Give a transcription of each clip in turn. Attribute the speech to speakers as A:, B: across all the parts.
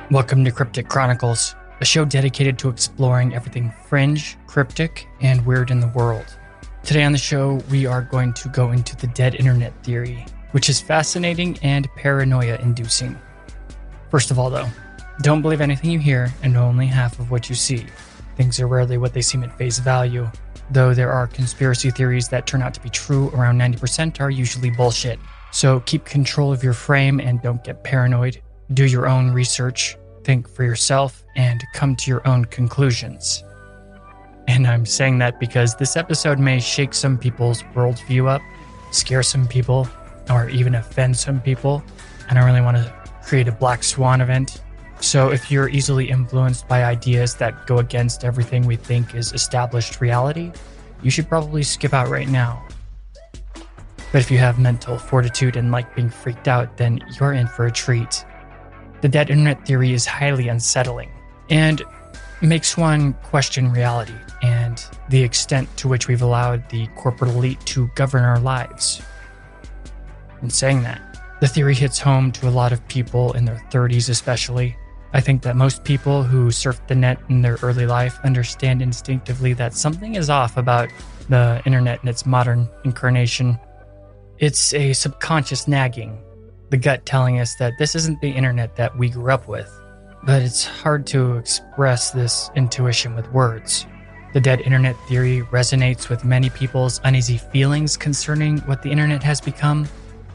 A: Welcome to Cryptic Chronicles, a show dedicated to exploring everything fringe, cryptic, and weird in the world. Today on the show, we are going to go into the dead internet theory, which is fascinating and paranoia-inducing. First of all, though, don't believe anything you hear and only half of what you see. Things are rarely what they seem at face value, though there are conspiracy theories that turn out to be true. Around 90% are usually bullshit. So keep control of your frame and don't get paranoid. Do your own research, think for yourself, and come to your own conclusions. And I'm saying that because this episode may shake some people's worldview up, scare some people, or even offend some people. I don't really want to create a black swan event. So if you're easily influenced by ideas that go against everything we think is established reality, you should probably skip out right now. But if you have mental fortitude and like being freaked out, then you're in for a treat. The dead internet theory is highly unsettling and makes one question reality and the extent to which we've allowed the corporate elite to govern our lives. In saying that, the theory hits home to a lot of people in their 30s especially. I think that most people who surf the net in their early life understand instinctively that something is off about the internet in its modern incarnation. It's a subconscious nagging, the gut telling us that this isn't the internet that we grew up with. But it's hard to express this intuition with words. The dead internet theory resonates with many people's uneasy feelings concerning what the internet has become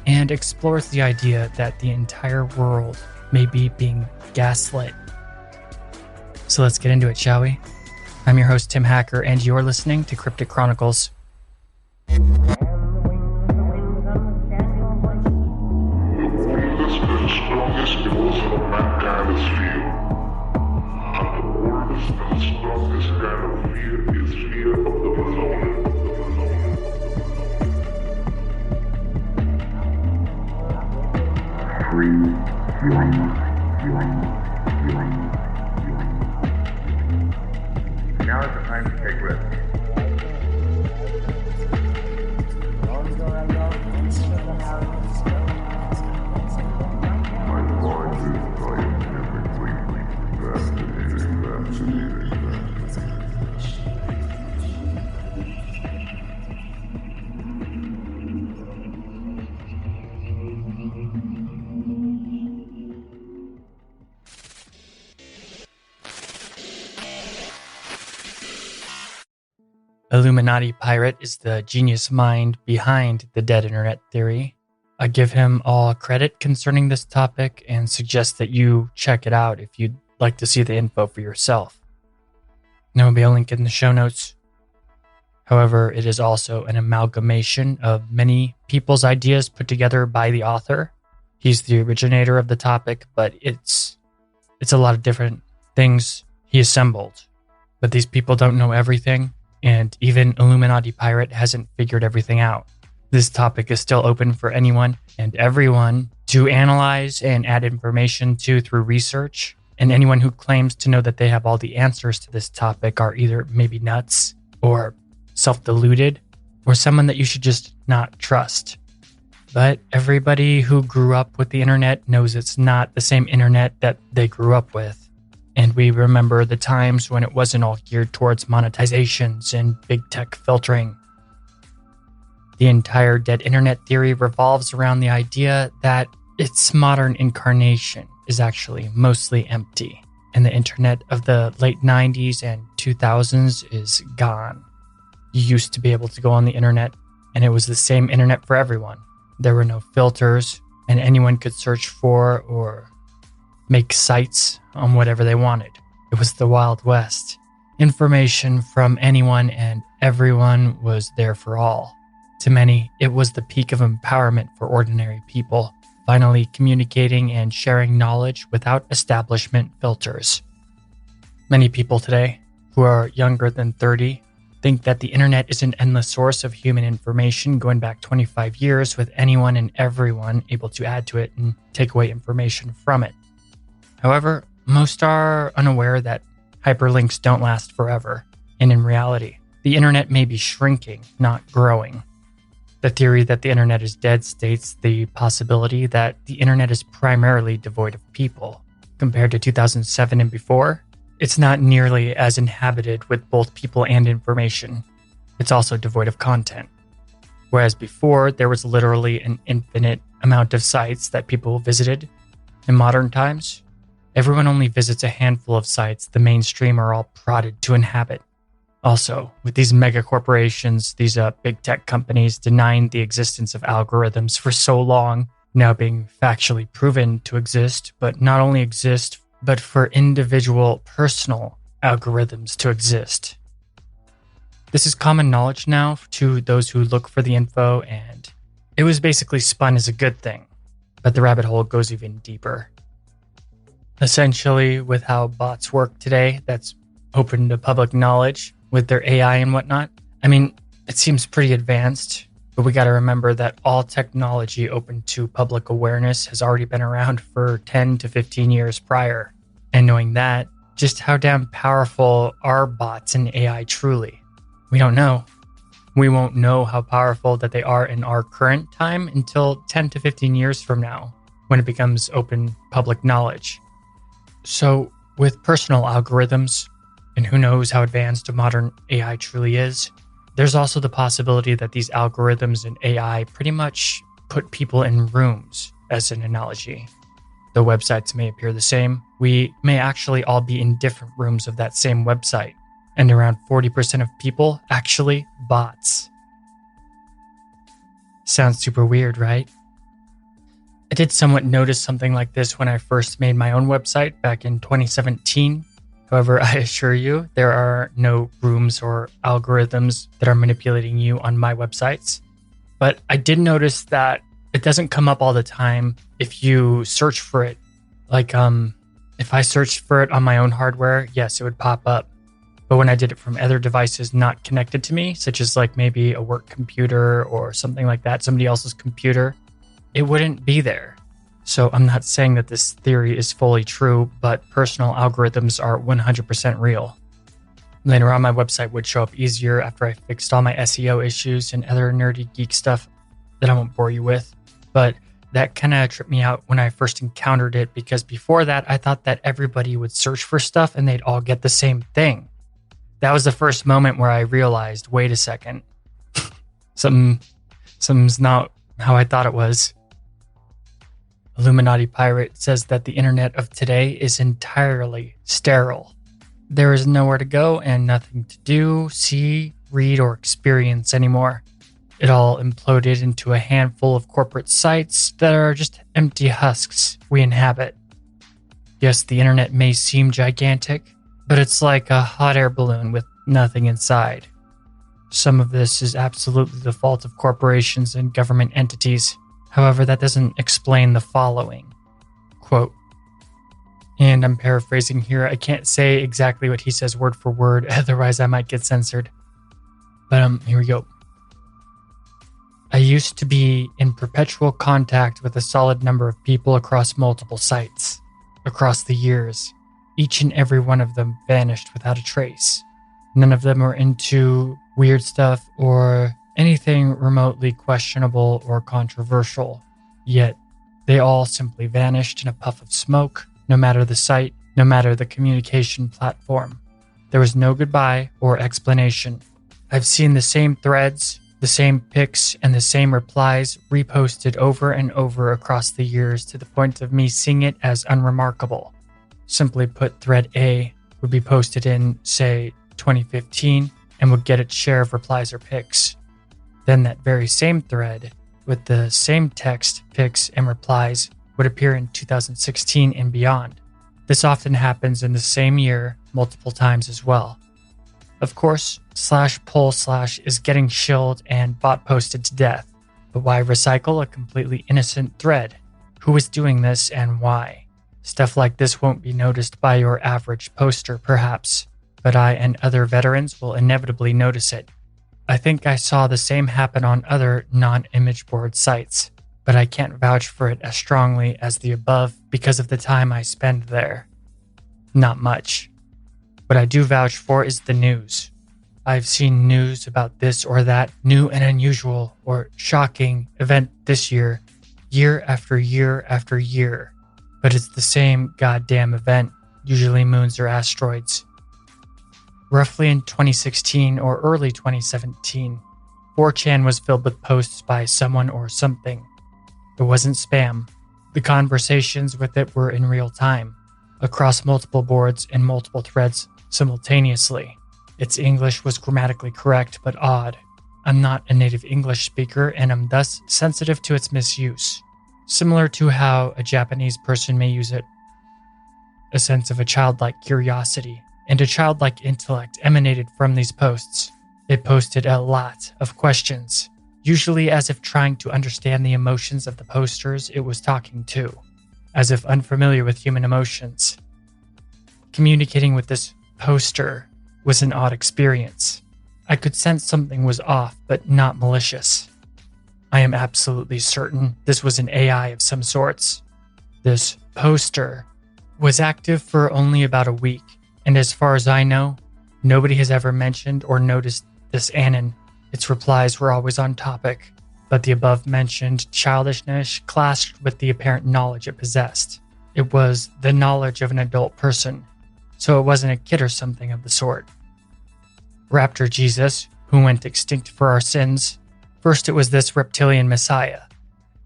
A: and explores the idea that the entire world may be being gaslit. So let's get into it, shall we? I'm your host, Tim Hacker, and you're listening to Cryptic Chronicles.
B: Strongest emotion of mankind is fear. And the oldest and strongest kind of fear is fear of the unknown.
C: Now is the time to take risks.
A: Illuminati Pirate is the genius mind behind the dead internet theory. I give him all credit concerning this topic and suggest that you check it out if you'd like to see the info for yourself. There will be a link in the show notes. However, it is also an amalgamation of many people's ideas put together by the author. He's the originator of the topic, but it's a lot of different things he assembled. But these people don't know everything. And even Illuminati Pirate hasn't figured everything out. This topic is still open for anyone and everyone to analyze and add information to through research. And anyone who claims to know that they have all the answers to this topic are either maybe nuts or self-deluded or someone that you should just not trust. But everybody who grew up with the internet knows it's not the same internet that they grew up with. And we remember the times when it wasn't all geared towards monetizations and big tech filtering. The entire dead internet theory revolves around the idea that its modern incarnation is actually mostly empty, and the internet of the late 90s and 2000s is gone. You used to be able to go on the internet, and it was the same internet for everyone. There were no filters, and anyone could search for or make sites on whatever they wanted. It was the Wild West. Information from anyone and everyone was there for all. To many, it was the peak of empowerment for ordinary people, finally communicating and sharing knowledge without establishment filters. Many people today, who are younger than 30, think that the internet is an endless source of human information going back 25 years with anyone and everyone able to add to it and take away information from it. However, most are unaware that hyperlinks don't last forever, and in reality, the internet may be shrinking, not growing. The theory that the internet is dead states the possibility that the internet is primarily devoid of people, compared to 2007 and before, it's not nearly as inhabited with both people and information. It's also devoid of content. Whereas before, there was literally an infinite amount of sites that people visited. In modern times, everyone only visits a handful of sites the mainstream are all prodded to inhabit. Also, with these mega corporations, these big tech companies denying the existence of algorithms for so long, now being factually proven to exist, but not only exist, but for individual personal algorithms to exist. This is common knowledge now to those who look for the info, and it was basically spun as a good thing, but the rabbit hole goes even deeper. Essentially, with how bots work today, that's open to public knowledge with their AI and whatnot. I mean, it seems pretty advanced, but we got to remember that all technology open to public awareness has already been around for 10 to 15 years prior. And knowing that, just how damn powerful are bots and AI truly? We don't know. We won't know how powerful that they are in our current time until 10 to 15 years from now, when it becomes open public knowledge. So, with personal algorithms, and who knows how advanced modern AI truly is, there's also the possibility that these algorithms and AI pretty much put people in rooms, as an analogy. Though websites may appear the same, we may actually all be in different rooms of that same website, and around 40% of people actually bots. Sounds super weird, right? I did somewhat notice something like this when I first made my own website back in 2017. However, I assure you, there are no rooms or algorithms that are manipulating you on my websites. But I did notice that it doesn't come up all the time if you search for it. Like, if I searched for it on my own hardware, yes, it would pop up. But when I did it from other devices not connected to me, such as like maybe a work computer or something like that, somebody else's computer, it wouldn't be there. So I'm not saying that this theory is fully true, but personal algorithms are 100% real. Later on, my website would show up easier after I fixed all my SEO issues and other nerdy geek stuff that I won't bore you with. But that kind of tripped me out when I first encountered it, because before that, I thought that everybody would search for stuff and they'd all get the same thing. That was the first moment where I realized, wait a second, something's not how I thought it was. Illuminati Pirate says that the internet of today is entirely sterile. There is nowhere to go and nothing to do, see, read, or experience anymore. It all imploded into a handful of corporate sites that are just empty husks we inhabit. Yes, the internet may seem gigantic, but it's like a hot air balloon with nothing inside. Some of this is absolutely the fault of corporations and government entities. However, that doesn't explain the following. Quote, and I'm paraphrasing here. I can't say exactly what he says word for word, otherwise I might get censored. But here we go. I used to be in perpetual contact with a solid number of people across multiple sites. Across the years, each and every one of them vanished without a trace. None of them were into weird stuff or anything remotely questionable or controversial. Yet, they all simply vanished in a puff of smoke, no matter the site, no matter the communication platform. There was no goodbye or explanation. I've seen the same threads, the same pics, and the same replies reposted over and over across the years to the point of me seeing it as unremarkable. Simply put, thread A would be posted in, say, 2015 and would get its share of replies or pics. Then that very same thread with the same text, pics, and replies would appear in 2016 and beyond. This often happens in the same year multiple times as well. Of course, /poll/ is getting shilled and bot posted to death. But why recycle a completely innocent thread? Who is doing this and why? Stuff like this won't be noticed by your average poster, perhaps, but I and other veterans will inevitably notice it. I think I saw the same happen on other non-image board sites, but I can't vouch for it as strongly as the above because of the time I spend there. Not much. What I do vouch for is the news. I've seen news about this or that new and unusual or shocking event this year, year after year after year. but it's the same goddamn event, usually moons or asteroids. Roughly in 2016 or early 2017, 4chan was filled with posts by someone or something. It wasn't spam. The conversations with it were in real time, across multiple boards and multiple threads simultaneously. Its English was grammatically correct but odd. I'm not a native English speaker and am thus sensitive to its misuse, similar to how a Japanese person may use it. A sense of a childlike curiosity and a childlike intellect emanated from these posts. It posted a lot of questions, usually as if trying to understand the emotions of the posters it was talking to, as if unfamiliar with human emotions. Communicating with this poster was an odd experience. I could sense something was off, but not malicious. I am absolutely certain this was an AI of some sorts. This poster was active for only about a week, and as far as I know, nobody has ever mentioned or noticed this anon. Its replies were always on topic, but the above-mentioned childishness clashed with the apparent knowledge it possessed. It was the knowledge of an adult person, so it wasn't a kid or something of the sort. Raptor Jesus, who went extinct for our sins. First it was this reptilian messiah,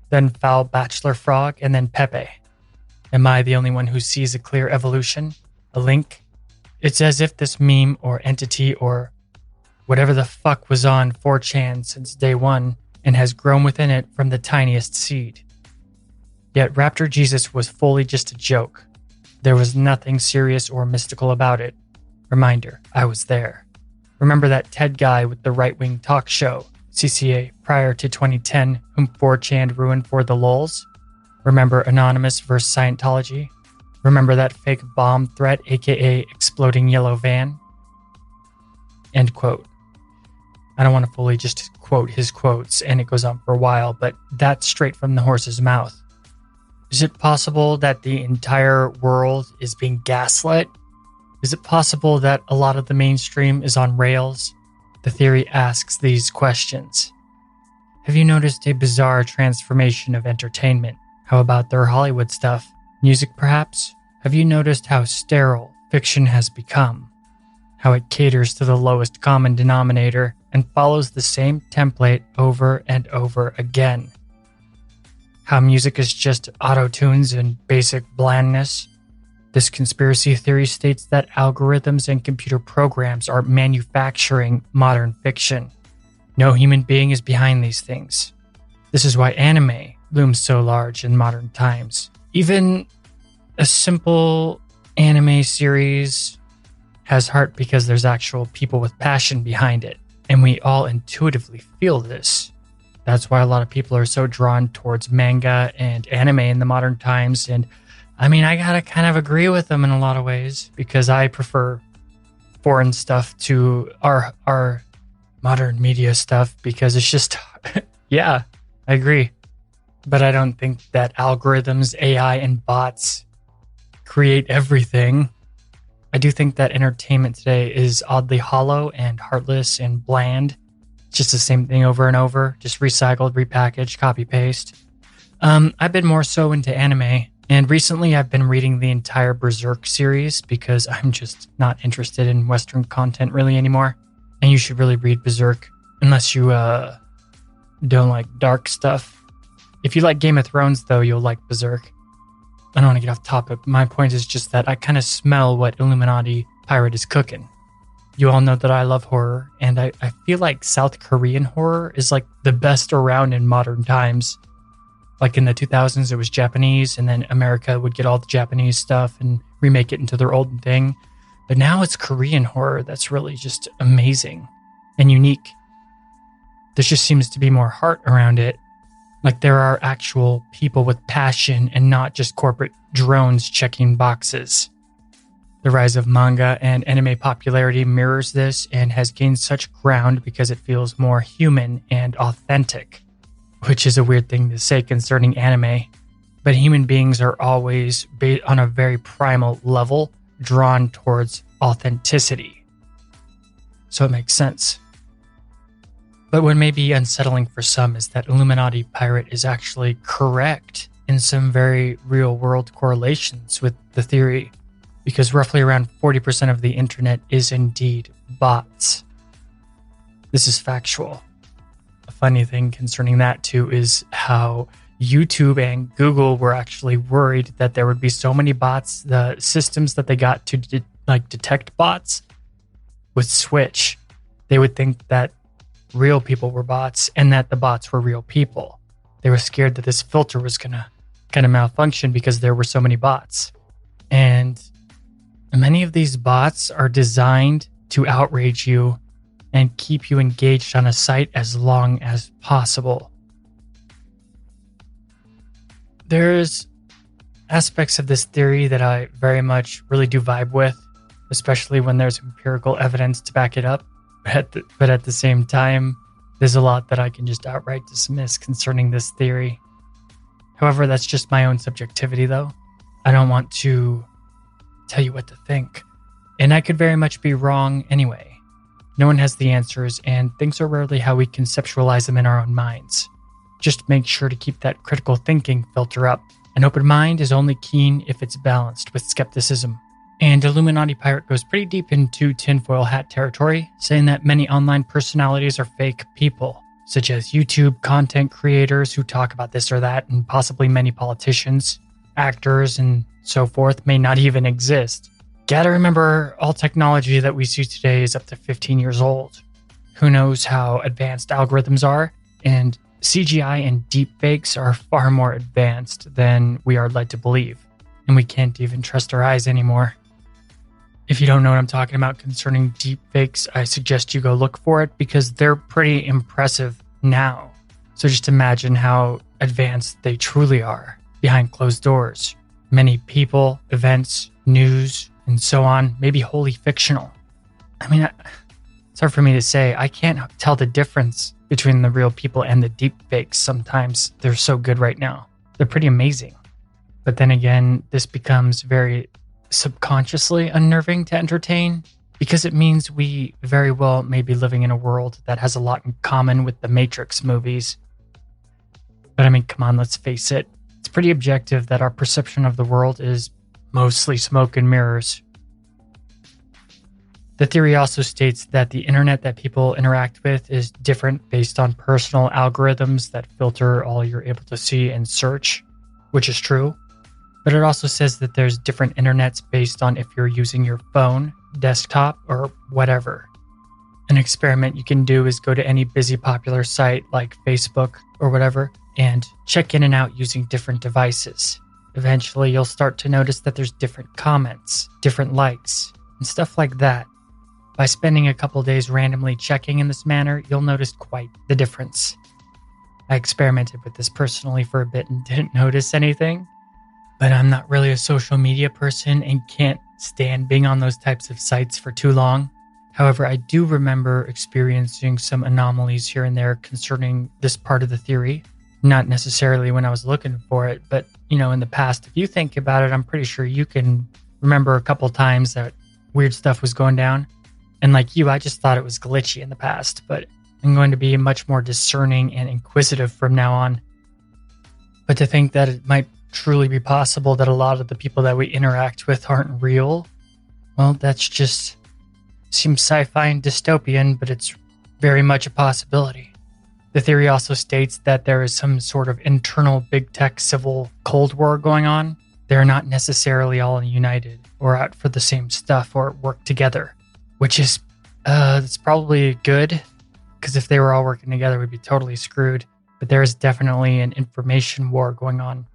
A: then foul bachelor frog, and then Pepe. Am I the only one who sees a clear evolution? A link? It's as if this meme or entity or whatever the fuck was on 4chan since day one and has grown within it from the tiniest seed. Yet Raptor Jesus was fully just a joke. There was nothing serious or mystical about it. Reminder, I was there. Remember that TED guy with the right-wing talk show, CCA, prior to 2010, whom 4chan ruined for the lulz? Remember Anonymous vs. Scientology? Remember that fake bomb threat, aka exploding yellow van? End quote. I don't want to fully just quote his quotes, and it goes on for a while, but that's straight from the horse's mouth. Is it possible that the entire world is being gaslit? Is it possible that a lot of the mainstream is on rails? The theory asks these questions. Have you noticed a bizarre transformation of entertainment? How about their Hollywood stuff? Music, perhaps? Have you noticed how sterile fiction has become? How it caters to the lowest common denominator and follows the same template over and over again? How music is just auto-tunes and basic blandness? This conspiracy theory states that algorithms and computer programs are manufacturing modern fiction. No human being is behind these things. This is why anime looms so large in modern times. Even a simple anime series has heart because there's actual people with passion behind it, and we all intuitively feel this. That's why a lot of people are so drawn towards manga and anime in the modern times, and I mean, I gotta kind of agree with them in a lot of ways because I prefer foreign stuff to our modern media stuff because it's just, yeah, I agree. But I don't think that algorithms, AI, and bots create everything. I do think that entertainment today is oddly hollow and heartless and bland. It's just the same thing over and over, just recycled, repackaged, copy-paste. I've been more so into anime. And recently I've been reading the entire Berserk series because I'm just not interested in Western content really anymore. And you should really read Berserk unless you don't like dark stuff. If you like Game of Thrones, though, you'll like Berserk. I don't want to get off topic. My point is just that I kind of smell what Illuminati Pirate is cooking. You all know that I love horror, and I feel like South Korean horror is like the best around in modern times. Like in the 2000s, it was Japanese, and then America would get all the Japanese stuff and remake it into their old thing. But now it's Korean horror that's really just amazing and unique. There just seems to be more heart around it. Like there are actual people with passion and not just corporate drones checking boxes. The rise of manga and anime popularity mirrors this and has gained such ground because it feels more human and authentic. Which is a weird thing to say concerning anime, but human beings are always, on a very primal level, drawn towards authenticity. So it makes sense. But what may be unsettling for some is that Illuminati Pirate is actually correct in some very real world correlations with the theory, because roughly around 40% of the internet is indeed bots. This is factual. A funny thing concerning that too is how YouTube and Google were actually worried that there would be so many bots. The systems that they got to detect bots would switch. They would think that real people were bots and that the bots were real people. They were scared that this filter was going to kind of malfunction because there were so many bots. And many of these bots are designed to outrage you and keep you engaged on a site as long as possible. There's aspects of this theory that I very much really do vibe with, especially when there's empirical evidence to back it up. But at the same time, there's a lot that I can just outright dismiss concerning this theory. However, that's just my own subjectivity, though. I don't want to tell you what to think. And I could very much be wrong anyway. No one has the answers, and things are rarely how we conceptualize them in our own minds. Just make sure to keep that critical thinking filter up. An open mind is only keen if it's balanced with skepticism. And Illuminati Pirate goes pretty deep into tinfoil hat territory, saying that many online personalities are fake people, such as YouTube content creators who talk about this or that, and possibly many politicians, actors, and so forth may not even exist. Gotta remember, all technology that we see today is up to 15 years old. Who knows how advanced algorithms are, and CGI and deepfakes are far more advanced than we are led to believe, and we can't even trust our eyes anymore. If you don't know what I'm talking about concerning deepfakes, I suggest you go look for it because they're pretty impressive now. So just imagine how advanced they truly are behind closed doors. Many people, events, news, and so on may be wholly fictional. I mean, it's hard for me to say. I can't tell the difference between the real people and the deepfakes sometimes. They're so good right now. They're pretty amazing. But then again, this becomes very subconsciously unnerving to entertain because it means we very well may be living in a world that has a lot in common with the Matrix movies. But I mean, come on, let's face it. It's pretty objective that our perception of the world is mostly smoke and mirrors. The theory also states that the internet that people interact with is different based on personal algorithms that filter all you're able to see and search, which is true. But it also says that there's different internets based on if you're using your phone, desktop, or whatever. An experiment you can do is go to any busy popular site like Facebook or whatever and check in and out using different devices. Eventually, you'll start to notice that there's different comments, different likes, and stuff like that. By spending a couple days randomly checking in this manner, you'll notice quite the difference. I experimented with this personally for a bit and didn't notice anything. But I'm not really a social media person and can't stand being on those types of sites for too long. However, I do remember experiencing some anomalies here and there concerning this part of the theory. Not necessarily when I was looking for it, but, in the past, if you think about it, I'm pretty sure you can remember a couple times that weird stuff was going down. And like you, I just thought it was glitchy in the past, but I'm going to be much more discerning and inquisitive from now on. But to think that it might truly be possible that a lot of the people that we interact with aren't real, well, that's just seems sci-fi and dystopian, but it's very much a possibility. The theory also states that there is some sort of internal big tech civil cold war going on. They're not necessarily all united or out for the same stuff or work together, which is it's probably good, because if they were all working together, we'd be totally screwed. But there is definitely an information war going on,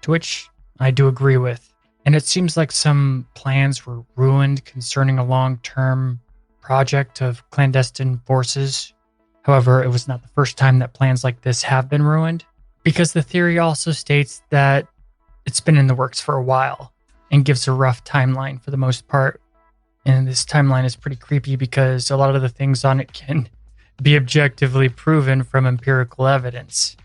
A: to which I do agree with. And it seems like some plans were ruined concerning a long-term project of clandestine forces. However, it was not the first time that plans like this have been ruined, because the theory also states that it's been in the works for a while and gives a rough timeline for the most part. And this timeline is pretty creepy because a lot of the things on it can be objectively proven from empirical evidence.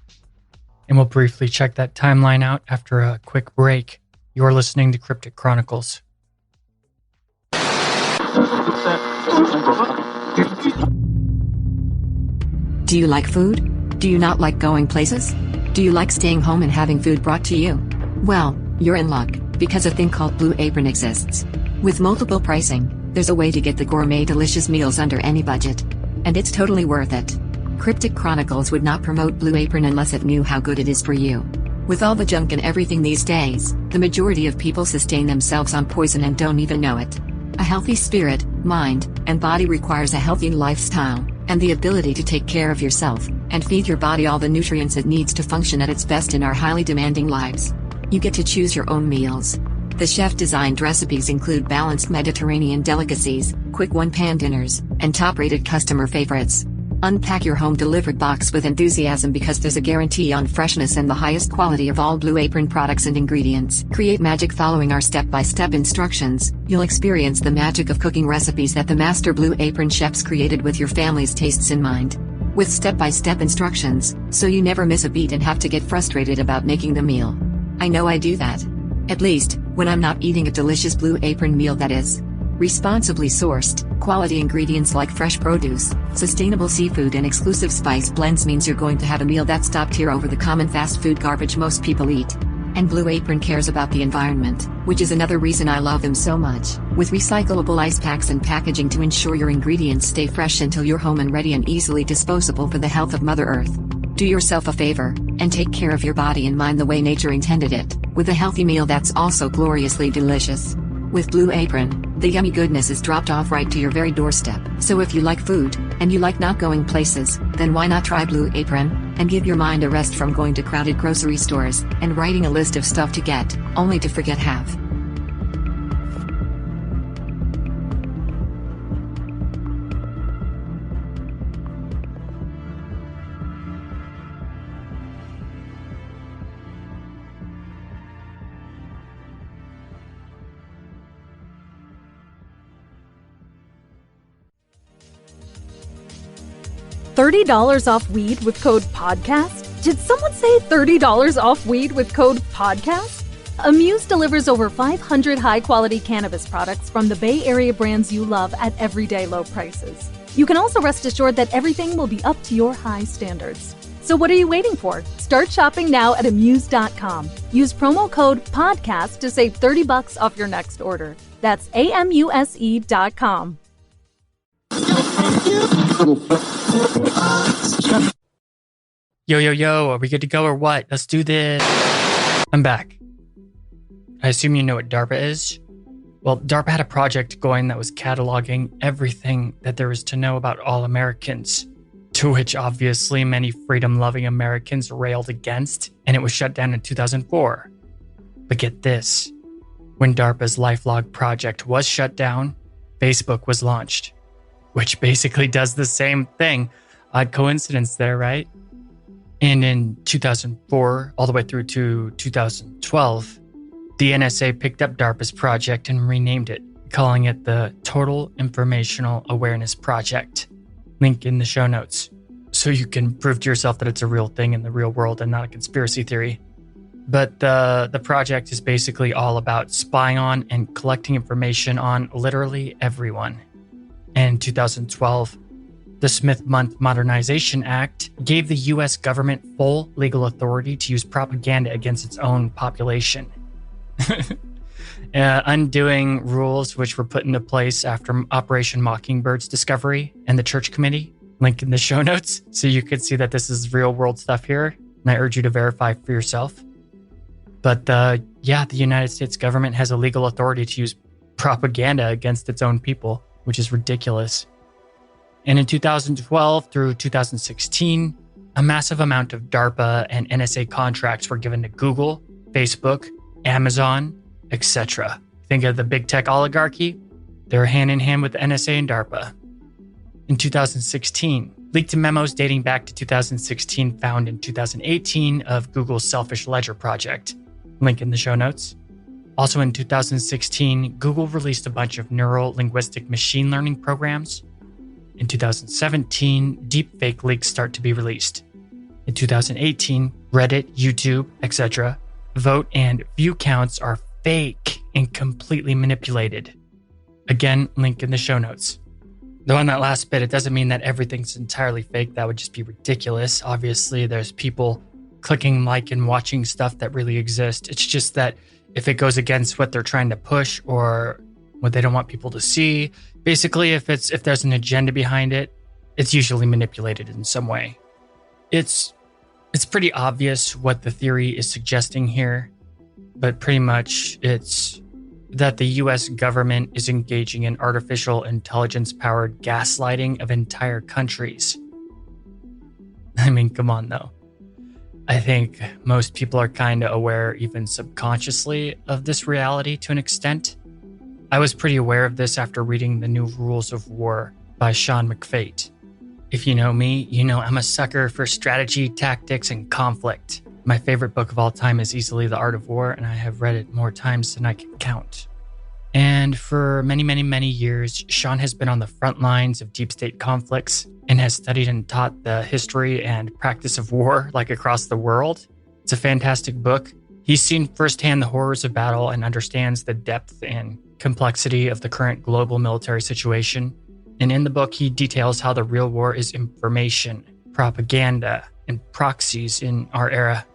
A: And we'll briefly check that timeline out after a quick break. You're listening to Cryptic Chronicles.
D: Do you like food? Do you not like going places? Do you like staying home and having food brought to you? Well, you're in luck, because a thing called Blue Apron exists. With multiple pricing, there's a way to get the gourmet delicious meals under any budget. And it's totally worth it. Cryptic Chronicles would not promote Blue Apron unless it knew how good it is for you. With all the junk and everything these days, the majority of people sustain themselves on poison and don't even know it. A healthy spirit, mind, and body requires a healthy lifestyle, and the ability to take care of yourself, and feed your body all the nutrients it needs to function at its best in our highly demanding lives. You get to choose your own meals. The chef-designed recipes include balanced Mediterranean delicacies, quick one-pan dinners, and top-rated customer favorites. Unpack your home-delivered box with enthusiasm because there's a guarantee on freshness and the highest quality of all Blue Apron products and ingredients. Create magic following our step-by-step instructions. You'll experience the magic of cooking recipes that the master Blue Apron chefs created with your family's tastes in mind. With step-by-step instructions, so you never miss a beat and have to get frustrated about making the meal. I know I do that. At least, when I'm not eating a delicious Blue Apron meal that is responsibly sourced, quality ingredients like fresh produce, sustainable seafood and exclusive spice blends means you're going to have a meal that's top tier over the common fast food garbage most people eat. And Blue Apron cares about the environment, which is another reason I love them so much, with recyclable ice packs and packaging to ensure your ingredients stay fresh until you're home and ready and easily disposable for the health of Mother Earth. Do yourself a favor, and take care of your body and mind the way nature intended it, with a healthy meal that's also gloriously delicious. With Blue Apron, the yummy goodness is dropped off right to your very doorstep. So if you like food, and you like not going places, then why not try Blue Apron, and give your mind a rest from going to crowded grocery stores, and writing a list of stuff to get, only to forget have.
E: $30 off weed with code PODCAST? Did someone say $30 off weed with code PODCAST? Amuse delivers over 500 high-quality cannabis products from the Bay Area brands you love at everyday low prices. You can also rest assured that everything will be up to your high standards. So what are you waiting for? Start shopping now at amuse.com. Use promo code PODCAST to save $30 off your next order. That's amuse.com.
A: Yo, are we good to go or what? Let's do this. I'm back. I assume you know what DARPA is? Well, DARPA had a project going that was cataloging everything that there is to know about all Americans, to which obviously many freedom-loving Americans railed against, and it was shut down in 2004. But get this, when DARPA's LifeLog project was shut down, Facebook was launched, which basically does the same thing. Odd coincidence there, right? And in 2004, all the way through to 2012, the NSA picked up DARPA's project and renamed it, calling it the Total Informational Awareness Project. Link in the show notes, so you can prove to yourself that it's a real thing in the real world and not a conspiracy theory. But the project is basically all about spying on and collecting information on literally everyone. In 2012, the Smith-Mundt Modernization Act gave the U.S. government full legal authority to use propaganda against its own population, undoing rules which were put into place after Operation Mockingbird's discovery and the Church Committee. Link in the show notes, so you could see that this is real-world stuff here, and I urge you to verify for yourself. But the United States government has a legal authority to use propaganda against its own people, which is ridiculous. And in 2012 through 2016, a massive amount of DARPA and NSA contracts were given to Google, Facebook, Amazon, etc. Think of the big tech oligarchy? They're hand in hand with the NSA and DARPA. In 2016, leaked memos dating back to 2016 found in 2018 of Google's Selfish Ledger project. Link in the show notes. Also in 2016, Google released a bunch of neuro-linguistic machine learning programs. In 2017, deepfake leaks start to be released. In 2018, Reddit, YouTube, etc. vote and view counts are fake and completely manipulated. Again, link in the show notes. Though on that last bit, it doesn't mean that everything's entirely fake. That would just be ridiculous. Obviously, there's people clicking like and watching stuff that really exists. It's just that if it goes against what they're trying to push or what they don't want people to see, basically if there's an agenda behind it, it's usually manipulated in some way. It's pretty obvious what the theory is suggesting here, but pretty much it's that the US government is engaging in artificial intelligence-powered gaslighting of entire countries. I mean, come on though. I think most people are kind of aware, even subconsciously, of this reality to an extent. I was pretty aware of this after reading The New Rules of War by Sean McFate. If you know me, you know I'm a sucker for strategy, tactics, and conflict. My favorite book of all time is easily The Art of War, and I have read it more times than I can count. And for many, many, many years, Sean has been on the front lines of deep state conflicts and has studied and taught the history and practice of war, like across the world. It's a fantastic book. He's seen firsthand the horrors of battle and understands the depth and complexity of the current global military situation. And in the book, he details how the real war is information, propaganda, and proxies in our era.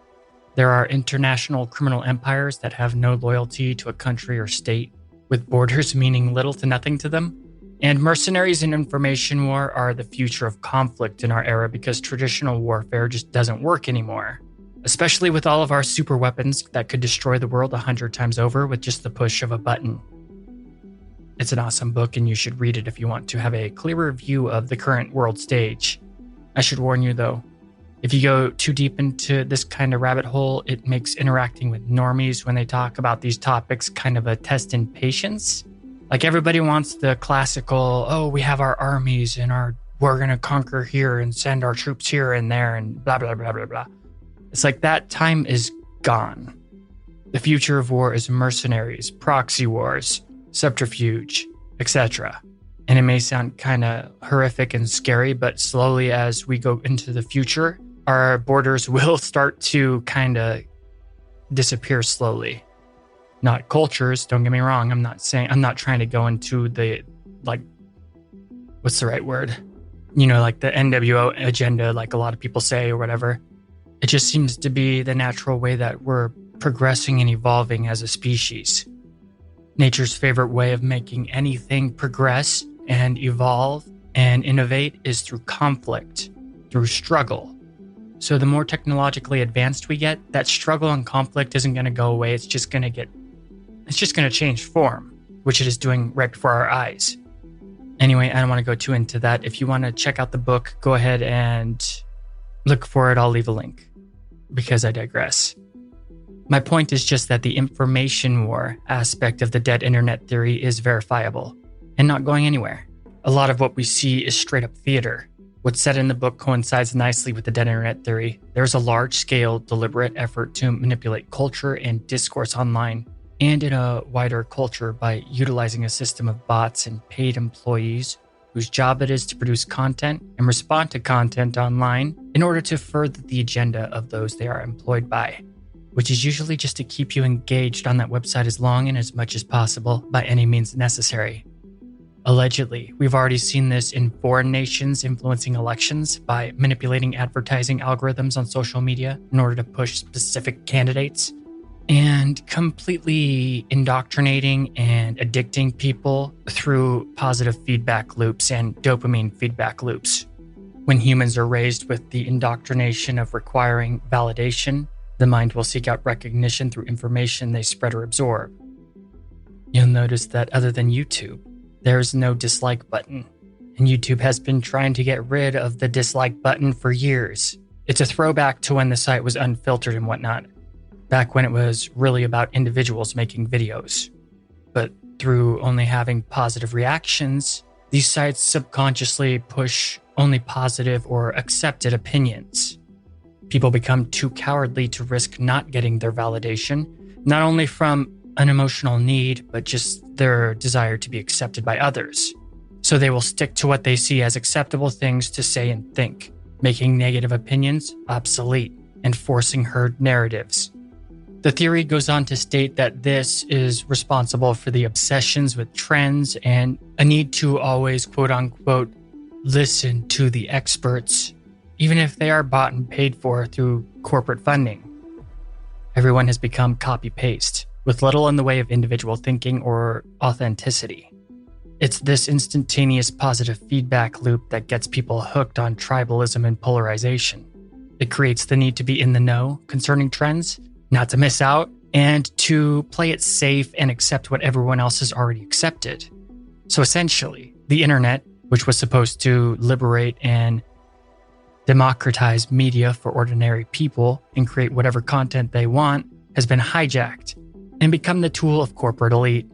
A: There are international criminal empires that have no loyalty to a country or state, with borders meaning little to nothing to them. And mercenaries in information war are the future of conflict in our era because traditional warfare just doesn't work anymore, especially with all of our super weapons that could destroy the world 100 times over with just the push of a button. It's an awesome book and you should read it if you want to have a clearer view of the current world stage. I should warn you though, if you go too deep into this kind of rabbit hole, it makes interacting with normies when they talk about these topics kind of a test in patience. Like everybody wants the classical, oh, we have our armies and we're going to conquer here and send our troops here and there and blah, blah, blah, blah, blah. It's like that time is gone. The future of war is mercenaries, proxy wars, subterfuge, etc. And it may sound kind of horrific and scary, but slowly as we go into the future, our borders will start to kind of disappear slowly. Not cultures, don't get me wrong. I'm not trying to go into the, like, what's the right word? You know, like the NWO agenda, like a lot of people say or whatever. It just seems to be the natural way that we're progressing and evolving as a species. Nature's favorite way of making anything progress and evolve and innovate is through conflict, through struggle. So the more technologically advanced we get, that struggle and conflict isn't going to go away. It's just going to change form, which it is doing right before our eyes. Anyway, I don't want to go too into that. If you want to check out the book, go ahead and look for it. I'll leave a link because I digress. My point is just that the information war aspect of the dead internet theory is verifiable and not going anywhere. A lot of what we see is straight up theater. What's said in the book coincides nicely with the dead internet theory. There's a large-scale, deliberate effort to manipulate culture and discourse online and in a wider culture by utilizing a system of bots and paid employees whose job it is to produce content and respond to content online in order to further the agenda of those they are employed by, which is usually just to keep you engaged on that website as long and as much as possible by any means necessary. Allegedly, we've already seen this in foreign nations influencing elections by manipulating advertising algorithms on social media in order to push specific candidates and completely indoctrinating and addicting people through positive feedback loops and dopamine feedback loops. When humans are raised with the indoctrination of requiring validation, the mind will seek out recognition through information they spread or absorb. You'll notice that other than YouTube, there's no dislike button, and YouTube has been trying to get rid of the dislike button for years. It's a throwback to when the site was unfiltered and whatnot, back when it was really about individuals making videos. But through only having positive reactions, these sites subconsciously push only positive or accepted opinions. People become too cowardly to risk not getting their validation, not only from an emotional need, but just their desire to be accepted by others. So they will stick to what they see as acceptable things to say and think, making negative opinions obsolete and forcing herd narratives. The theory goes on to state that this is responsible for the obsessions with trends and a need to always, quote unquote, listen to the experts even if they are bought and paid for through corporate funding. Everyone has become copy-paste, with little in the way of individual thinking or authenticity. It's this instantaneous positive feedback loop that gets people hooked on tribalism and polarization. It creates the need to be in the know concerning trends, not to miss out, and to play it safe and accept what everyone else has already accepted. So essentially, the internet, which was supposed to liberate and democratize media for ordinary people and create whatever content they want, has been hijacked and become the tool of corporate elite.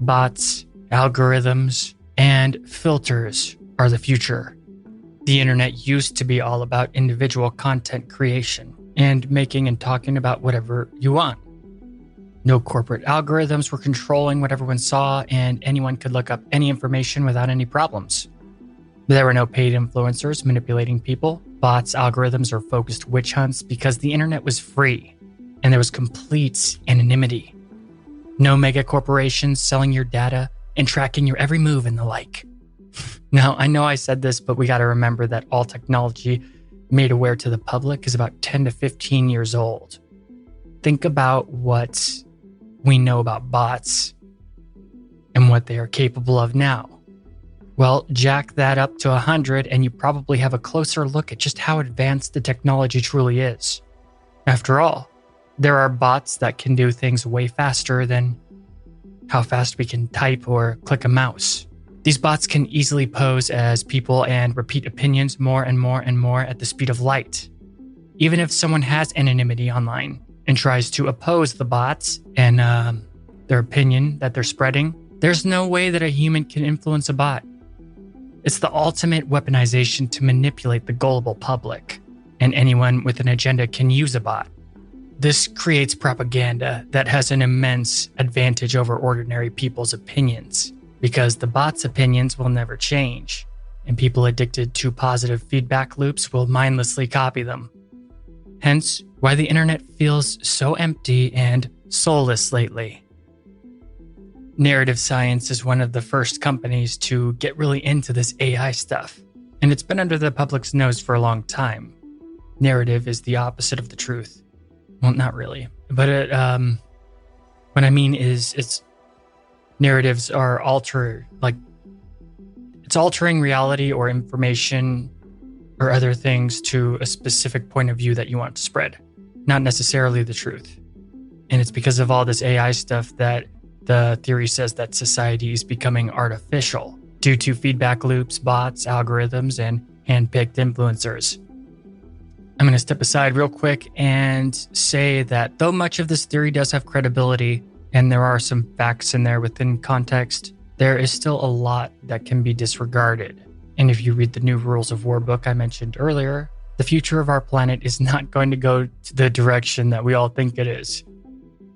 A: Bots, algorithms, and filters are the future. The internet used to be all about individual content creation and making and talking about whatever you want. No corporate algorithms were controlling what everyone saw, and anyone could look up any information without any problems. There were no paid influencers manipulating people, bots, algorithms, or focused witch hunts because the internet was free and there was complete anonymity. No mega corporations selling your data and tracking your every move and the like. Now, I know I said this, but we got to remember that all technology made aware to the public is about 10 to 15 years old. Think about what we know about bots and what they are capable of now. Well, jack that up to 100 and you probably have a closer look at just how advanced the technology truly is. After all, there are bots that can do things way faster than how fast we can type or click a mouse. These bots can easily pose as people and repeat opinions more and more and more at the speed of light. Even if someone has anonymity online and tries to oppose the bots and their opinion that they're spreading, there's no way that a human can influence a bot. It's the ultimate weaponization to manipulate the gullible public, and anyone with an agenda can use a bot. This creates propaganda that has an immense advantage over ordinary people's opinions, because the bot's opinions will never change, and people addicted to positive feedback loops will mindlessly copy them. Hence, why the internet feels so empty and soulless lately. Narrative Science is one of the first companies to get really into this AI stuff, and it's been under the public's nose for a long time. Narrative is the opposite of the truth. Well, not really, but what I mean is it's narratives are it's altering reality or information or other things to a specific point of view that you want to spread, not necessarily the truth. And it's because of all this AI stuff that the theory says that society is becoming artificial due to feedback loops, bots, algorithms, and hand-picked influencers. I'm going to step aside real quick and say that though much of this theory does have credibility and there are some facts in there within context, there is still a lot that can be disregarded. And if you read the New Rules of War book I mentioned earlier, the future of our planet is not going to go to the direction that we all think it is.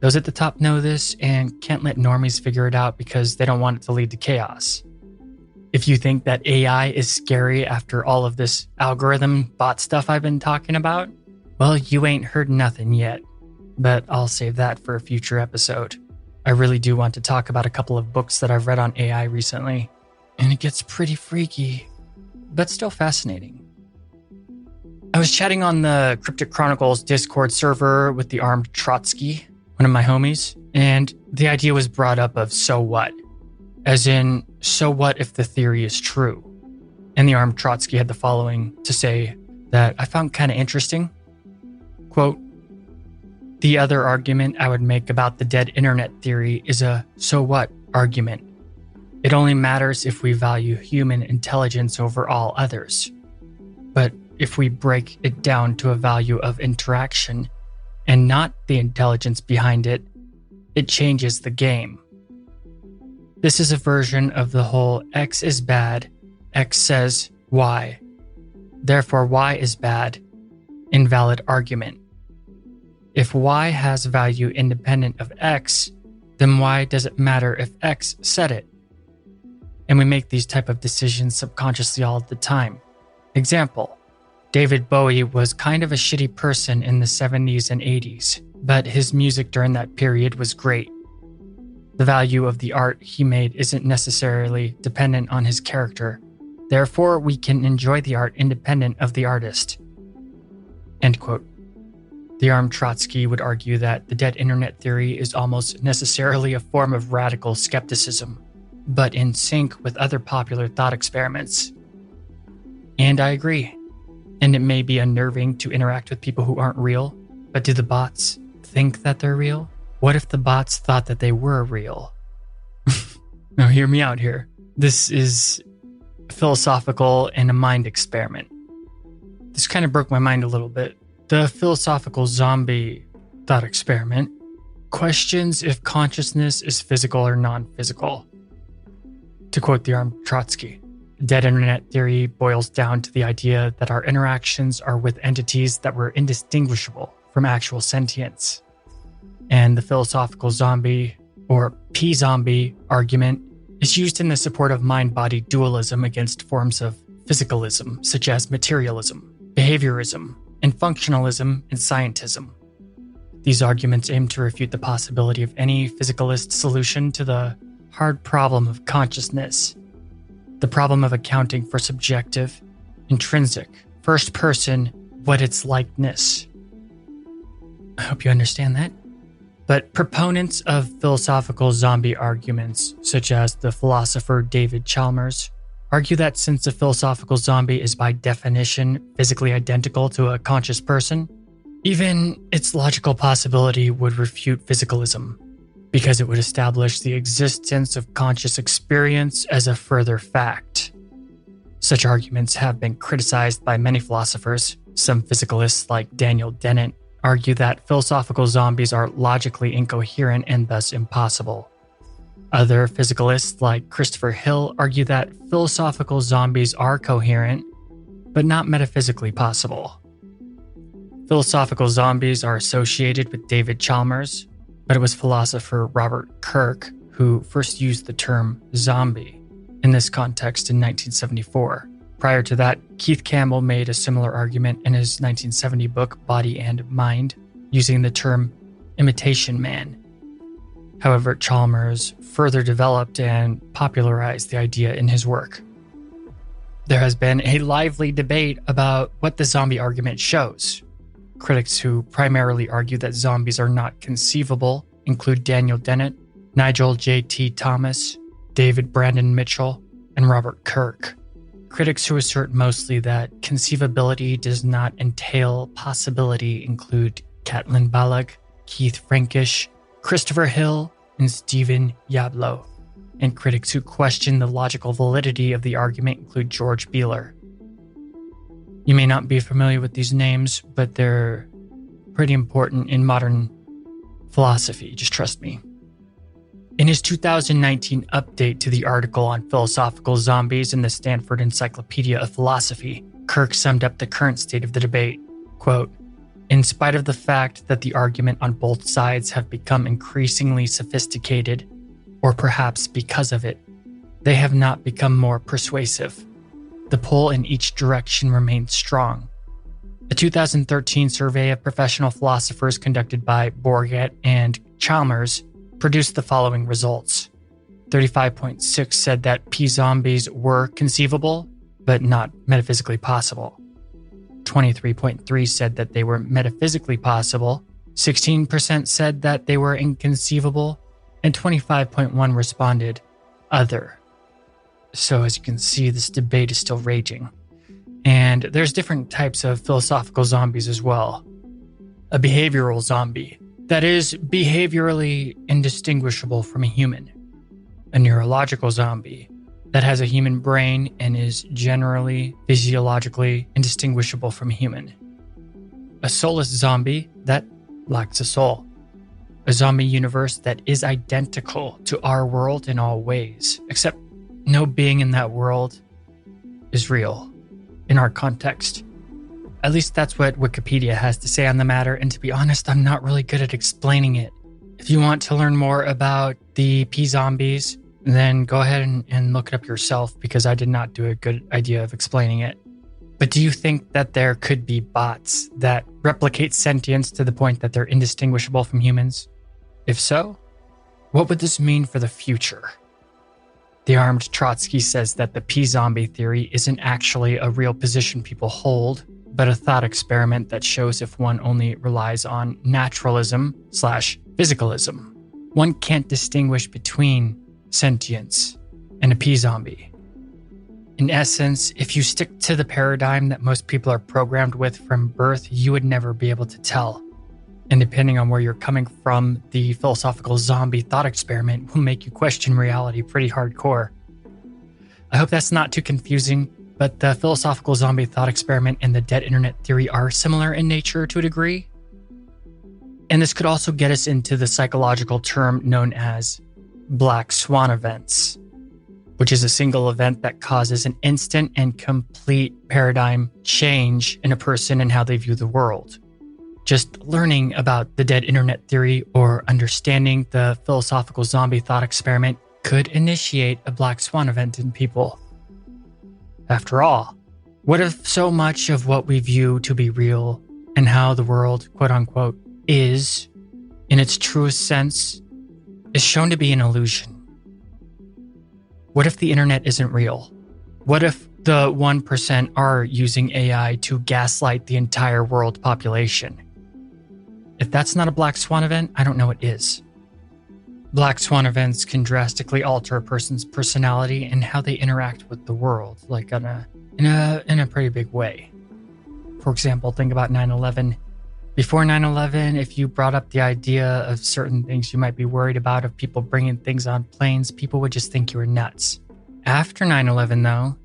A: Those at the top know this and can't let normies figure it out because they don't want it to lead to chaos. If you think that AI is scary after all of this algorithm bot stuff I've been talking about, well, you ain't heard nothing yet. But I'll save that for a future episode. I really do want to talk about a couple of books that I've read on AI recently, and it gets pretty freaky, but still fascinating. I was chatting on the Cryptic Chronicles Discord server with the armed Trotsky, one of my homies, and the idea was brought up of so what? As in, so what if the theory is true? And the armed Trotsky had the following to say that I found kind of interesting. Quote, "The other argument I would make about the dead internet theory is a so what argument. It only matters if we value human intelligence over all others. But if we break it down to a value of interaction and not the intelligence behind it, it changes the game. This is a version of the whole X is bad, X says Y. Therefore Y is bad, invalid argument. If Y has value independent of X, then why does it matter if X said it? And we make these type of decisions subconsciously all the time. Example, David Bowie was kind of a shitty person in the 70s and 80s, but his music during that period was great. The value of the art he made isn't necessarily dependent on his character. Therefore, we can enjoy the art independent of the artist. End quote. The armed Trotsky would argue that the dead internet theory is almost necessarily a form of radical skepticism, but in sync with other popular thought experiments. And I agree. And it may be unnerving to interact with people who aren't real, but do the bots think that they're real? What if the bots thought that they were real? Now, hear me out here. This is philosophical and a mind experiment. This kind of broke my mind a little bit. The philosophical zombie thought experiment questions if consciousness is physical or non-physical. To quote the armed Trotsky, dead internet theory boils down to the idea that our interactions are with entities that were indistinguishable from actual sentience. And the philosophical zombie, or P-zombie, argument is used in the support of mind-body dualism against forms of physicalism, such as materialism, behaviorism, and functionalism and scientism. These arguments aim to refute the possibility of any physicalist solution to the hard problem of consciousness, the problem of accounting for subjective, intrinsic, first-person, what it's likeness. I hope you understand that. But proponents of philosophical zombie arguments, such as the philosopher David Chalmers, argue that since a philosophical zombie is by definition physically identical to a conscious person, even its logical possibility would refute physicalism, because it would establish the existence of conscious experience as a further fact. Such arguments have been criticized by many philosophers. Some physicalists, like Daniel Dennett, argue that philosophical zombies are logically incoherent and thus impossible. Other physicalists, like Christopher Hill, argue that philosophical zombies are coherent, but not metaphysically possible. Philosophical zombies are associated with David Chalmers, but it was philosopher Robert Kirk who first used the term zombie in this context in 1974. Prior to that, Keith Campbell made a similar argument in his 1970 book Body and Mind, using the term imitation man. However, Chalmers further developed and popularized the idea in his work. There has been a lively debate about what the zombie argument shows. Critics who primarily argue that zombies are not conceivable include Daniel Dennett, Nigel J.T. Thomas, David Brandon Mitchell, and Robert Kirk. Critics who assert mostly that conceivability does not entail possibility include Caitlin Balog, Keith Frankish, Christopher Hill, and Stephen Yablo. And critics who question the logical validity of the argument include George Beeler. You may not be familiar with these names, but they're pretty important in modern philosophy, just trust me. In his 2019 update to the article on philosophical zombies in the Stanford Encyclopedia of Philosophy, Kirk summed up the current state of the debate. Quote, "In spite of the fact that the argument on both sides have become increasingly sophisticated, or perhaps because of it, they have not become more persuasive. The pull in each direction remains strong. A 2013 survey of professional philosophers conducted by Bourget and Chalmers produced the following results. 35.6 said that P-zombies were conceivable, but not metaphysically possible. 23.3 said that they were metaphysically possible, 16% said that they were inconceivable, and 25.1 responded, other. So as you can see, this debate is still raging. And there's different types of philosophical zombies as well. A behavioral zombie that is behaviorally indistinguishable from a human. A neurological zombie that has a human brain and is generally physiologically indistinguishable from a human. A soulless zombie that lacks a soul. A zombie universe that is identical to our world in all ways, except no being in that world is real in our context. At least that's what Wikipedia has to say on the matter, and to be honest, I'm not really good at explaining it. If you want to learn more about the P-zombies, then go ahead and look it up yourself, because I did not do a good idea of explaining it. But do you think that there could be bots that replicate sentience to the point that they're indistinguishable from humans? If so, what would this mean for the future? The armed Trotsky says that the P-zombie theory isn't actually a real position people hold, but a thought experiment that shows if one only relies on naturalism/physicalism, one can't distinguish between sentience and a P-zombie. In essence, if you stick to the paradigm that most people are programmed with from birth, you would never be able to tell. And depending on where you're coming from, the philosophical zombie thought experiment will make you question reality pretty hardcore. I hope that's not too confusing, but the philosophical zombie thought experiment and the dead internet theory are similar in nature to a degree. And this could also get us into the psychological term known as black swan events, which is a single event that causes an instant and complete paradigm change in a person and how they view the world. Just learning about the dead internet theory or understanding the philosophical zombie thought experiment could initiate a black swan event in people. After all, what if so much of what we view to be real and how the world, quote unquote, is, in its truest sense, is shown to be an illusion? What if the internet isn't real? What if the 1% are using AI to gaslight the entire world population? If that's not a black swan event, I don't know what is. Black swan events can drastically alter a person's personality and how they interact with the world, like in a pretty big way. For example, think about 9/11. Before 9/11, if you brought up the idea of certain things you might be worried about, of people bringing things on planes, people would just think you were nuts. After 9/11, though,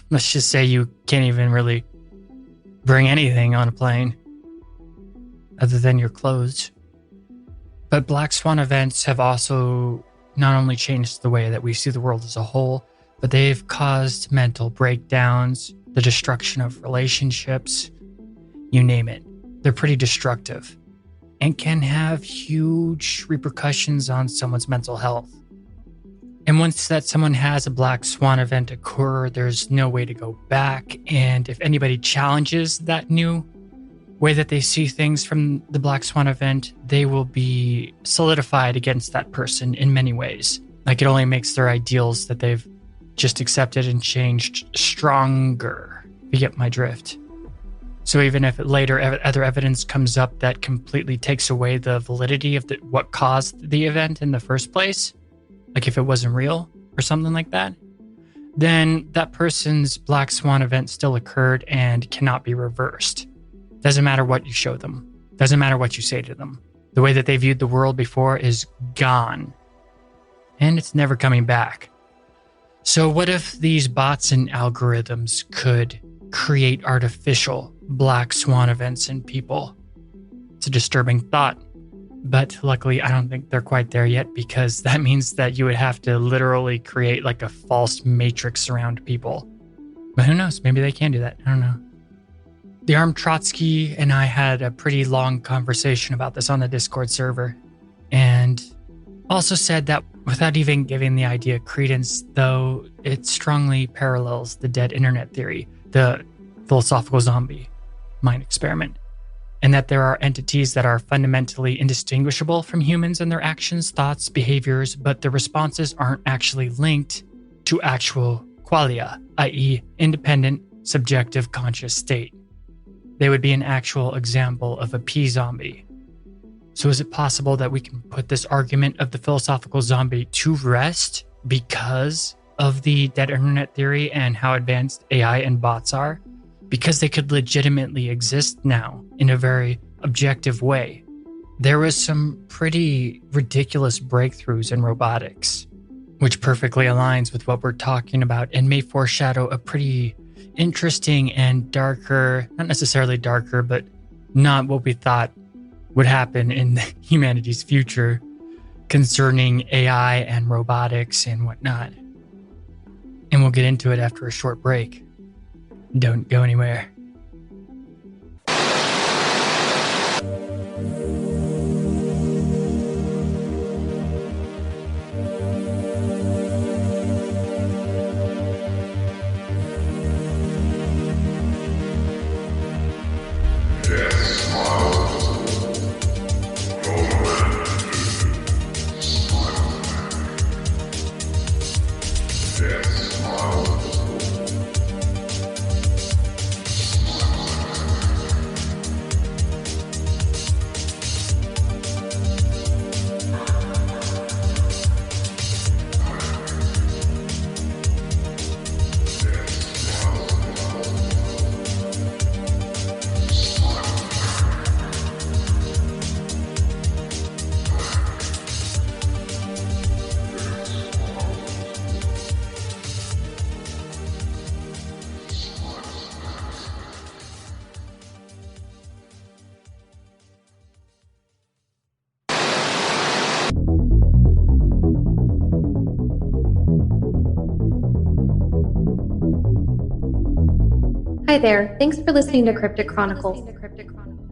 A: let's just say you can't even really bring anything on a plane other than your clothes. But black swan events have also not only changed the way that we see the world as a whole, but they've caused mental breakdowns, the destruction of relationships, you name it. They're pretty destructive and can have huge repercussions on someone's mental health. And once that someone has a black swan event occur, there's no way to go back. And if anybody challenges that new way that they see things from the black swan event, they will be solidified against that person in many ways. Like, it only makes their ideals that they've just accepted and changed stronger, if you get my drift. So even if later other evidence comes up that completely takes away the validity of what caused the event in the first place, like if it wasn't real or something like that, then that person's black swan event still occurred and cannot be reversed. Doesn't matter what you show them. Doesn't matter what you say to them. The way that they viewed the world before is gone. And it's never coming back. So what if these bots and algorithms could create artificial black swan events in people? It's a disturbing thought. But luckily, I don't think they're quite there yet, because that means that you would have to literally create like a false matrix around people. But who knows? Maybe they can do that. I don't know. The armed Trotsky and I had a pretty long conversation about this on the Discord server, and also said that without even giving the idea credence, though it strongly parallels the dead internet theory, the philosophical zombie mind experiment, and that there are entities that are fundamentally indistinguishable from humans in their actions, thoughts, behaviors, but the responses aren't actually linked to actual qualia, i.e., independent, subjective conscious state. They would be an actual example of a P-zombie. So is it possible that we can put this argument of the philosophical zombie to rest because of the dead internet theory and how advanced AI and bots are? Because they could legitimately exist now in a very objective way. There was some pretty ridiculous breakthroughs in robotics, which perfectly aligns with what we're talking about and may foreshadow a pretty interesting and darker, not necessarily darker, but not what we thought would happen in humanity's future concerning AI and robotics and whatnot. And we'll get into it after a short break. Don't go anywhere.
F: Hi there, thanks for listening to Cryptic Chronicles.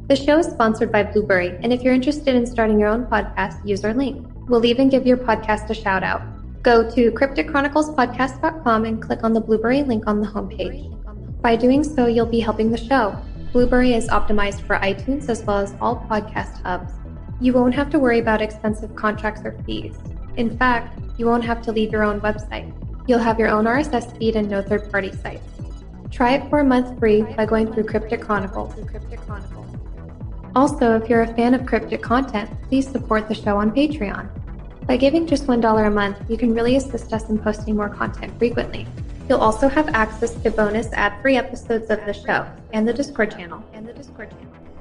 F: The show is sponsored by Blueberry, and if you're interested in starting your own podcast, use our link. We'll even give your podcast a shout out. Go to crypticchroniclespodcast.com and click on the Blueberry link on the homepage. By doing so, you'll be helping the show. Blueberry is optimized for iTunes as well as all podcast hubs. You won't have to worry about expensive contracts or fees. In fact, you won't have to leave your own website. You'll have your own RSS feed and no third-party sites. Try it for a month free by going through Cryptic Chronicles. Also, if you're a fan of cryptic content, please support the show on Patreon. By giving just $1 a month, you can really assist us in posting more content frequently. You'll also have access to bonus ad-free episodes of the show and the Discord channel.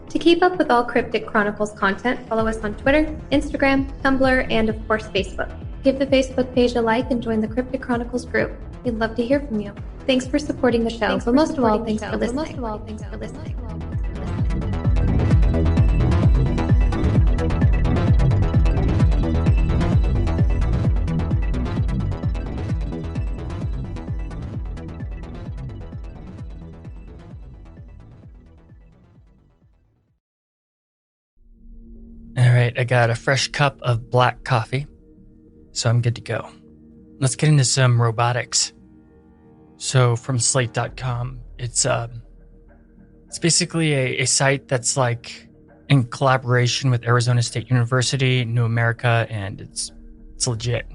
F: To keep up with all Cryptic Chronicles content, follow us on Twitter, Instagram, Tumblr, and of course Facebook. Give the Facebook page a like and join the Cryptic Chronicles group. We'd love to hear from you. Thanks for supporting the show, but most of all, thanks for listening.
A: All right, I got a fresh cup of black coffee, so I'm good to go. Let's get into some robotics. So from Slate.com, it's basically a site that's like in collaboration with Arizona State University, New America, and it's legit.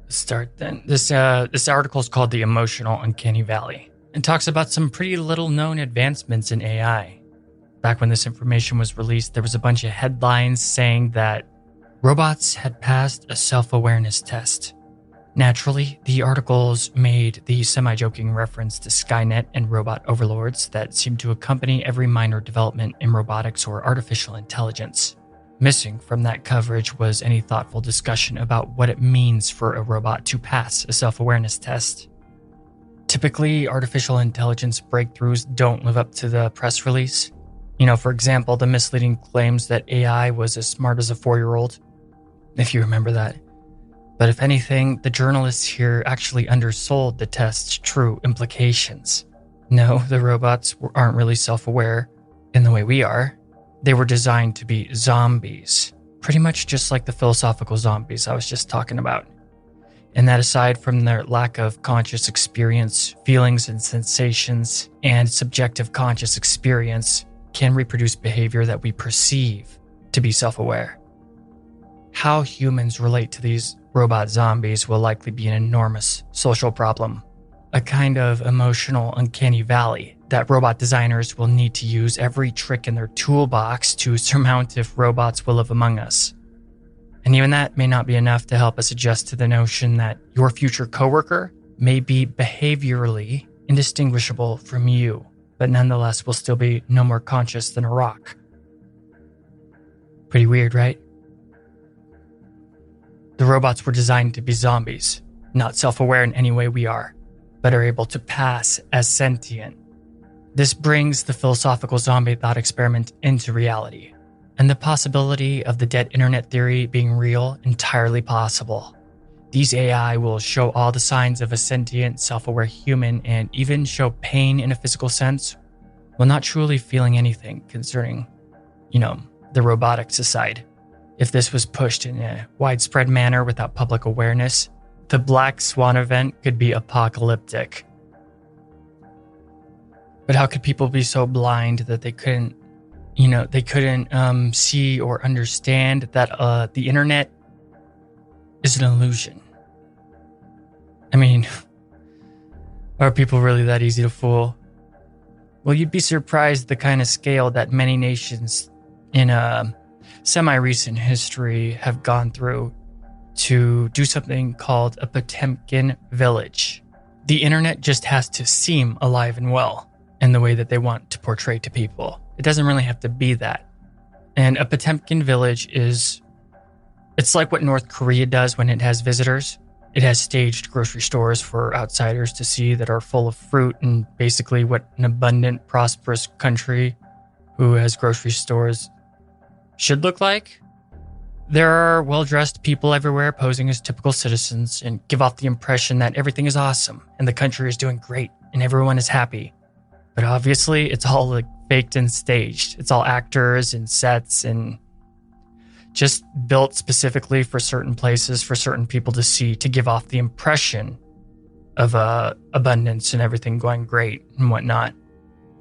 A: Let's start then. This article is called "The Emotional Uncanny Valley" and talks about some pretty little known advancements in AI. Back when this information was released, there was a bunch of headlines saying that robots had passed a self-awareness test. Naturally, the articles made the semi-joking reference to Skynet and robot overlords that seem to accompany every minor development in robotics or artificial intelligence. Missing from that coverage was any thoughtful discussion about what it means for a robot to pass a self-awareness test. Typically, artificial intelligence breakthroughs don't live up to the press release. For example, the misleading claims that AI was as smart as a 4-year-old, if you remember that. But if anything, the journalists here actually undersold the test's true implications. No, the robots aren't really self-aware in the way we are. They were designed to be zombies, pretty much just like the philosophical zombies I was just talking about. And that aside from their lack of conscious experience, feelings and sensations, and subjective conscious experience, can reproduce behavior that we perceive to be self-aware. How humans relate to these robot zombies will likely be an enormous social problem, a kind of emotional uncanny valley that robot designers will need to use every trick in their toolbox to surmount if robots will live among us. And even that may not be enough to help us adjust to the notion that your future coworker may be behaviorally indistinguishable from you, but nonetheless will still be no more conscious than a rock. Pretty weird, right? The robots were designed to be zombies, not self-aware in any way we are, but are able to pass as sentient. This brings the philosophical zombie thought experiment into reality, and the possibility of the dead internet theory being real entirely possible. These AI will show all the signs of a sentient, self-aware human and even show pain in a physical sense, while not truly feeling anything concerning, the robotics aside. If this was pushed in a widespread manner without public awareness, the Black Swan event could be apocalyptic. But how could people be so blind that they couldn't see or understand that the internet is an illusion? I mean, are people really that easy to fool? Well, you'd be surprised the kind of scale that many nations in a semi-recent history have gone through to do something called a Potemkin village. The internet just has to seem alive and well in the way that they want to portray to people. It doesn't really have to be that. And a Potemkin village it's like what North Korea does when it has visitors. It has staged grocery stores for outsiders to see that are full of fruit and basically what an abundant, prosperous country who has grocery stores should look like. There are well-dressed people everywhere posing as typical citizens and give off the impression that everything is awesome and the country is doing great and everyone is happy. But obviously, it's all like faked and staged. It's all actors and sets and just built specifically for certain places, for certain people to see, to give off the impression of abundance and everything going great and whatnot.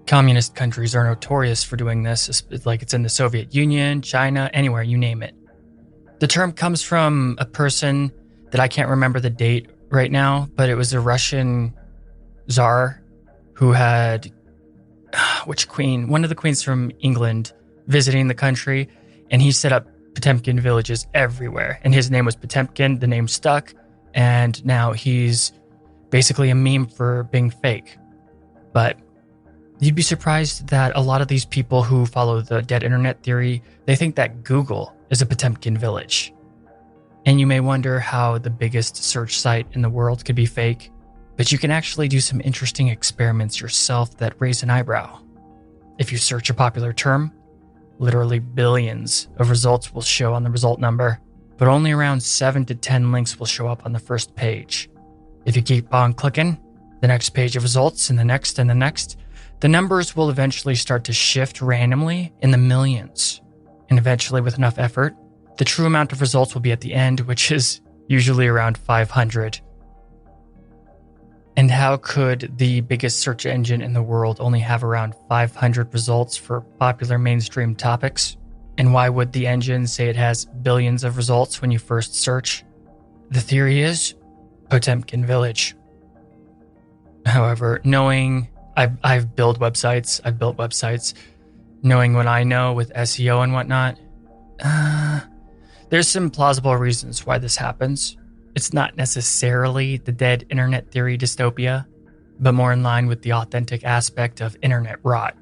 A: Communist countries are notorious for doing this, like it's in the Soviet Union, China, anywhere, you name it. The term comes from a person that I can't remember the date right now, but it was a Russian czar who had, which queen? One of the queens from England visiting the country, and he set up Potemkin villages everywhere. And his name was Potemkin, the name stuck, and now he's basically a meme for being fake. But you'd be surprised that a lot of these people who follow the dead internet theory, they think that Google is a Potemkin village. And you may wonder how the biggest search site in the world could be fake, but you can actually do some interesting experiments yourself that raise an eyebrow. If you search a popular term, literally billions of results will show on the result number, but only around 7 to 10 links will show up on the first page. If you keep on clicking, the next page of results and the next, the numbers will eventually start to shift randomly in the millions. And eventually, with enough effort, the true amount of results will be at the end, which is usually around 500. And how could the biggest search engine in the world only have around 500 results for popular mainstream topics? And why would the engine say it has billions of results when you first search? The theory is Potemkin village. However, knowing I've built websites, knowing what I know with SEO and whatnot, there's some plausible reasons why this happens. It's not necessarily the dead internet theory dystopia, but more in line with the authentic aspect of internet rot.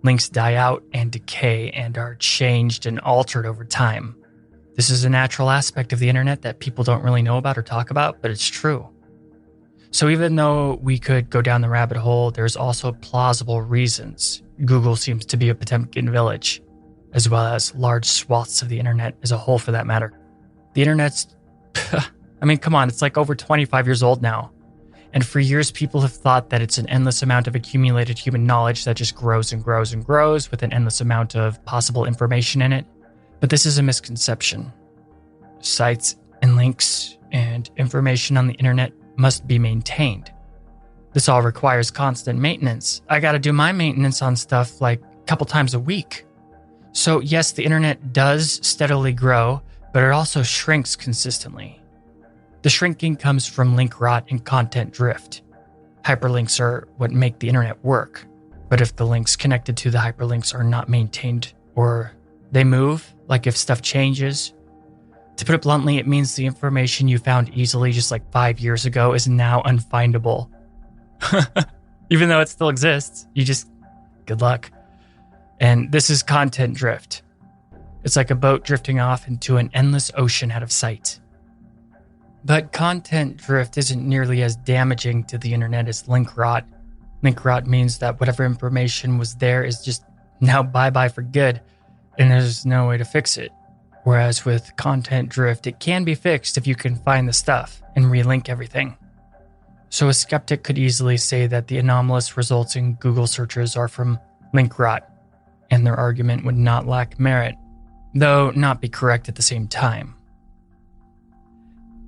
A: Links die out and decay and are changed and altered over time. This is a natural aspect of the internet that people don't really know about or talk about, but it's true. So even though we could go down the rabbit hole, there's also plausible reasons Google seems to be a Potemkin village, as well as large swaths of the internet as a whole for that matter. The internet's, I mean, come on, it's like over 25 years old now. And for years, people have thought that it's an endless amount of accumulated human knowledge that just grows and grows and grows with an endless amount of possible information in it. But this is a misconception. Sites and links and information on the internet must be maintained. This all requires constant maintenance. I gotta do my maintenance on stuff like a couple times a week. So yes, the internet does steadily grow, but it also shrinks consistently. The shrinking comes from link rot and content drift. Hyperlinks are what make the internet work, but if the links connected to the hyperlinks are not maintained or they move, like if stuff changes, to put it bluntly, it means the information you found easily just like 5 years ago is now unfindable. Even though it still exists, good luck. And this is content drift. It's like a boat drifting off into an endless ocean out of sight. But content drift isn't nearly as damaging to the internet as link rot. Link rot means that whatever information was there is just now bye-bye for good, and there's no way to fix it. Whereas with content drift, it can be fixed if you can find the stuff and relink everything. So a skeptic could easily say that the anomalous results in Google searches are from link rot, and their argument would not lack merit, though not be correct at the same time.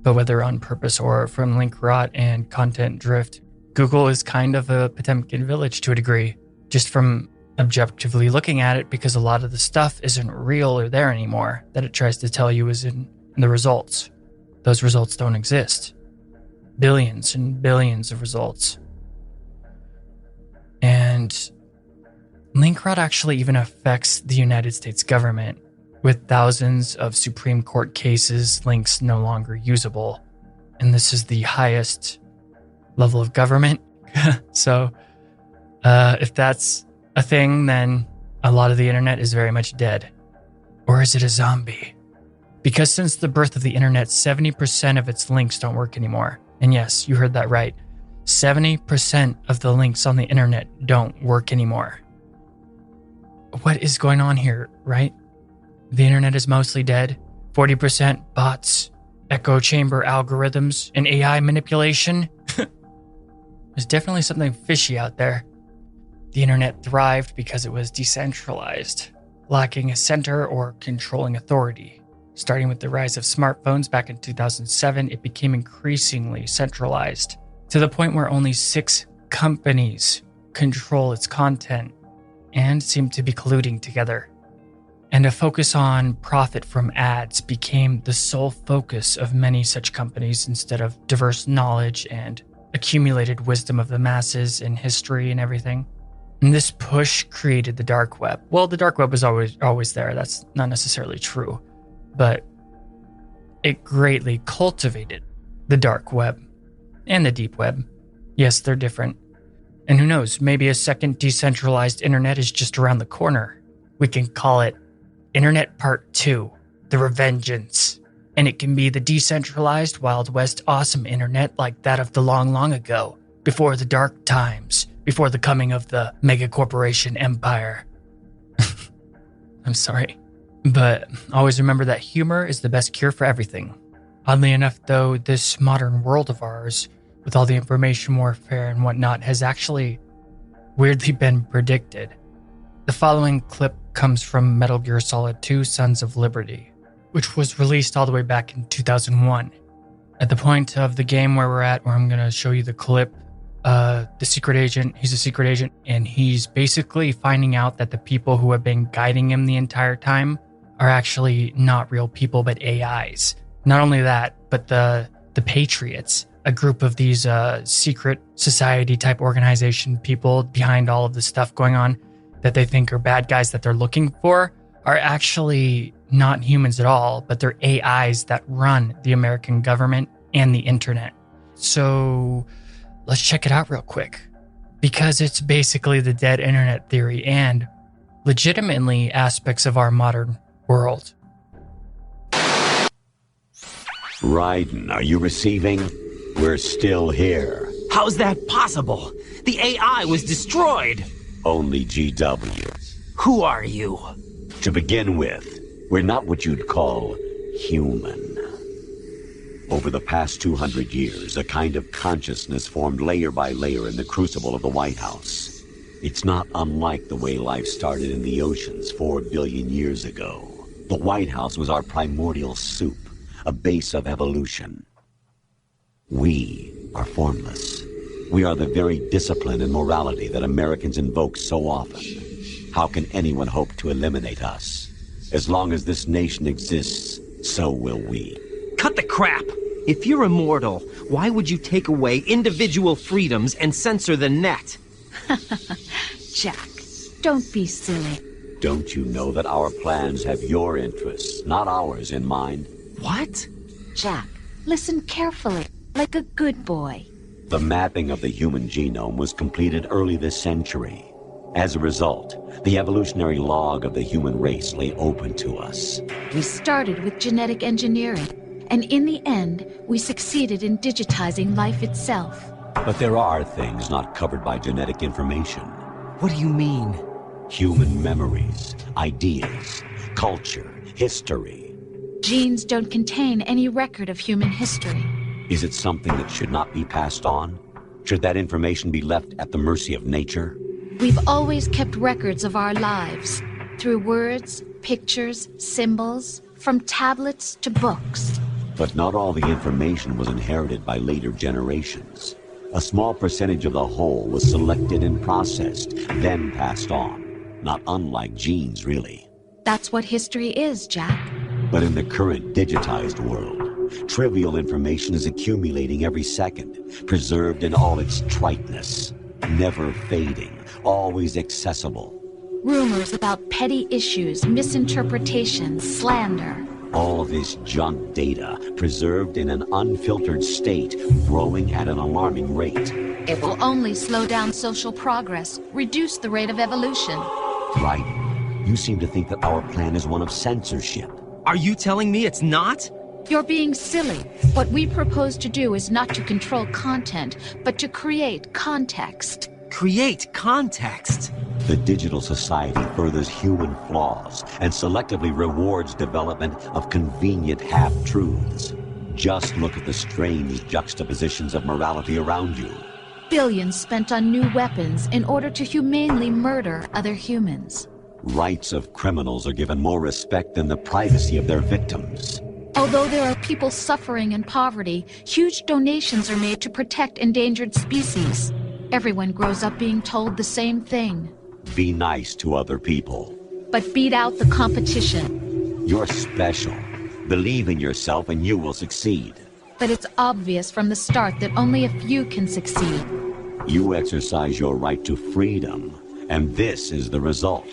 A: But whether on purpose or from link rot and content drift, Google is kind of a Potemkin village to a degree, just from objectively looking at it, because a lot of the stuff isn't real or there anymore that it tries to tell you is in the results. Those results don't exist. Billions and billions of results. And link rot actually even affects the United States government, with thousands of Supreme Court cases, links no longer usable. And this is the highest level of government. So if that's a thing, then a lot of the internet is very much dead. Or is it a zombie? Because since the birth of the internet, 70% of its links don't work anymore. And yes, you heard that right. 70% of the links on the internet don't work anymore. What is going on here, right? The internet is mostly dead. 40% bots, echo chamber algorithms, and AI manipulation. There's definitely something fishy out there. The internet thrived because it was decentralized, lacking a center or controlling authority. Starting with the rise of smartphones back in 2007, it became increasingly centralized, to the point where only 6 companies control its content and seem to be colluding together. And a focus on profit from ads became the sole focus of many such companies instead of diverse knowledge and accumulated wisdom of the masses in history and everything. And this push created the dark web. Well, the dark web was always there. That's not necessarily true. But it greatly cultivated the dark web and the deep web. Yes, they're different. And who knows, maybe a second decentralized internet is just around the corner. We can call it Internet Part 2, The Revengeance. And it can be the decentralized Wild West awesome internet like that of the long, long ago, before the dark times, before the coming of the mega corporation empire. I'm sorry. But always remember that humor is the best cure for everything. Oddly enough, though, this modern world of ours, with all the information warfare and whatnot, has actually weirdly been predicted. The following clip comes from Metal Gear Solid 2: Sons of Liberty, which was released all the way back in 2001. At the point of the game where we're at, where I'm going to show you the clip, the secret agent, he's a secret agent, and he's basically finding out that the people who have been guiding him the entire time are actually not real people, but AIs. Not only that, but the Patriots, a group of these secret society type organization people behind all of the stuff going on that they think are bad guys that they're looking for, are actually not humans at all, but they're AIs that run the American government and the internet. So let's check it out real quick, because it's basically the dead internet theory and legitimately aspects of our modern world.
G: Raiden, are you receiving? We're still here.
H: How's that possible? The AI was destroyed.
G: Only GW.
H: Who are you?
G: To begin with, we're not what you'd call human. Over the past 200 years, a kind of consciousness formed layer by layer in the crucible of the White House. It's not unlike the way life started in the oceans 4 billion years ago. The White House was our primordial soup, a base of evolution. We are formless. We are the very discipline and morality that Americans invoke so often. How can anyone hope to eliminate us? As long as this nation exists, so will we.
H: Cut the crap! If you're immortal, why would you take away individual freedoms and censor the net?
I: Jack, don't be silly.
G: Don't you know that our plans have your interests, not ours, in mind?
H: What?
I: Jack, listen carefully, like a good boy.
G: The mapping of the human genome was completed early this century. As a result, the evolutionary log of the human race lay open to us.
I: We started with genetic engineering, and in the end, we succeeded in digitizing life itself.
G: But there are things not covered by genetic information.
H: What do you mean?
G: Human memories, ideas, culture, history.
I: Genes don't contain any record of human history.
G: Is it something that should not be passed on? Should that information be left at the mercy of nature?
I: We've always kept records of our lives, through words, pictures, symbols, from tablets to books.
G: But not all the information was inherited by later generations. A small percentage of the whole was selected and processed, then passed on. Not unlike genes, really.
I: That's what history is, Jack.
G: But in the current digitized world, trivial information is accumulating every second, preserved in all its triteness, never fading, always accessible.
I: Rumors about petty issues, misinterpretations, slander.
G: All this junk data, preserved in an unfiltered state, growing at an alarming rate.
I: It will only slow down social progress, reduce the rate of evolution.
G: Right. You seem to think that our plan is one of censorship.
H: Are you telling me it's not?
I: You're being silly. What we propose to do is not to control content, but to create context.
H: Create context?
G: The digital society furthers human flaws and selectively rewards development of convenient half-truths. Just look at the strange juxtapositions of morality around you.
I: billions spent on new weapons in order to humanely murder other humans.
G: Rights of criminals are given more respect than the privacy of their victims.
I: Although there are people suffering in poverty, huge donations are made to protect endangered species. Everyone grows up being told the same thing.
G: Be nice to other people.
I: But beat out the competition.
G: You're special. Believe in yourself and you will succeed.
I: But it's obvious from the start that only a few can succeed.
G: You exercise your right to freedom, and this is the result.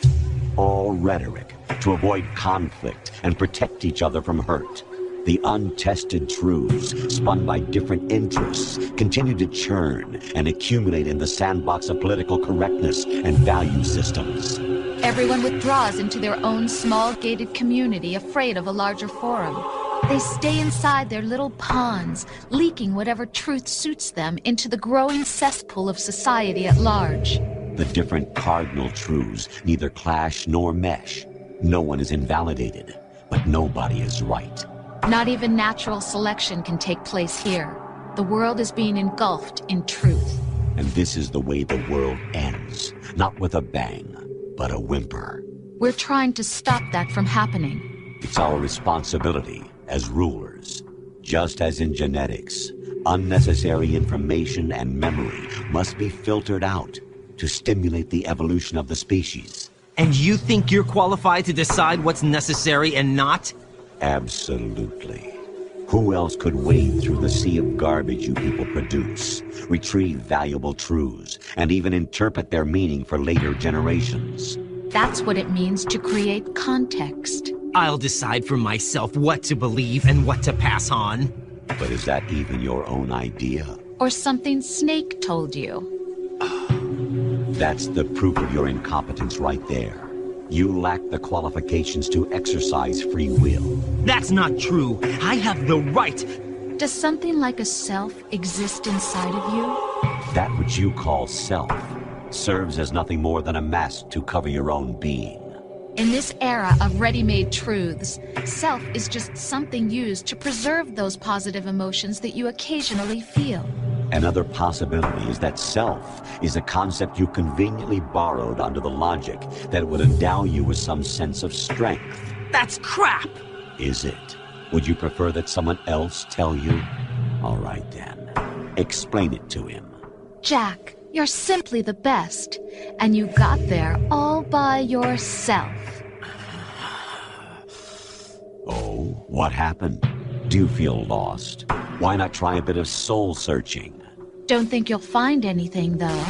G: All rhetoric to avoid conflict and protect each other from hurt. The untested truths, spun by different interests, continue to churn and accumulate in the sandbox of political correctness and value systems.
I: Everyone withdraws into their own small gated community, afraid of a larger forum. They stay inside their little ponds, leaking whatever truth suits them into the growing cesspool of society at large.
G: The different cardinal truths neither clash nor mesh. No one is invalidated, but nobody is right.
I: Not even natural selection can take place here. The world is being engulfed in truth.
G: And this is the way the world ends. Not with a bang, but a whimper.
I: We're trying to stop that from happening.
G: It's our responsibility as rulers. Just as in genetics, unnecessary information and memory must be filtered out to stimulate the evolution of the species.
H: And you think you're qualified to decide what's necessary and not?
G: Absolutely. Who else could wade through the sea of garbage you people produce, retrieve valuable truths, and even interpret their meaning for later generations?
I: That's what it means to create context.
H: I'll decide for myself what to believe and what to pass on.
G: But is that even your own idea?
I: Or something Snake told you?
G: That's the proof of your incompetence right there. You lack the qualifications to exercise free will.
H: That's not true. I have the right.
I: Does something like a self exist inside of you?
G: That which you call self serves as nothing more than a mask to cover your own being.
I: In this era of ready-made truths, self is just something used to preserve those positive emotions that you occasionally feel.
G: Another possibility is that self is a concept you conveniently borrowed under the logic that it would endow you with some sense of strength.
H: That's crap!
G: Is it? Would you prefer that someone else tell you? All right then. Explain it to him.
I: Jack, you're simply the best, and you got there all by yourself.
G: Oh, what happened? Do you feel lost? Why not try a bit of soul-searching?
I: Don't think you'll find anything, though.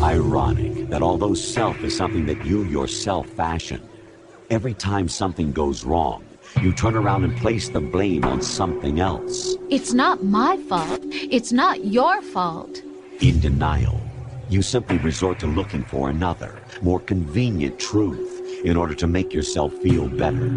G: Ironic that although self is something that you yourself fashioned, every time something goes wrong, you turn around and place the blame on something else.
I: It's not my fault. It's not your fault.
G: In denial, you simply resort to looking for another, more convenient truth in order to make yourself feel better.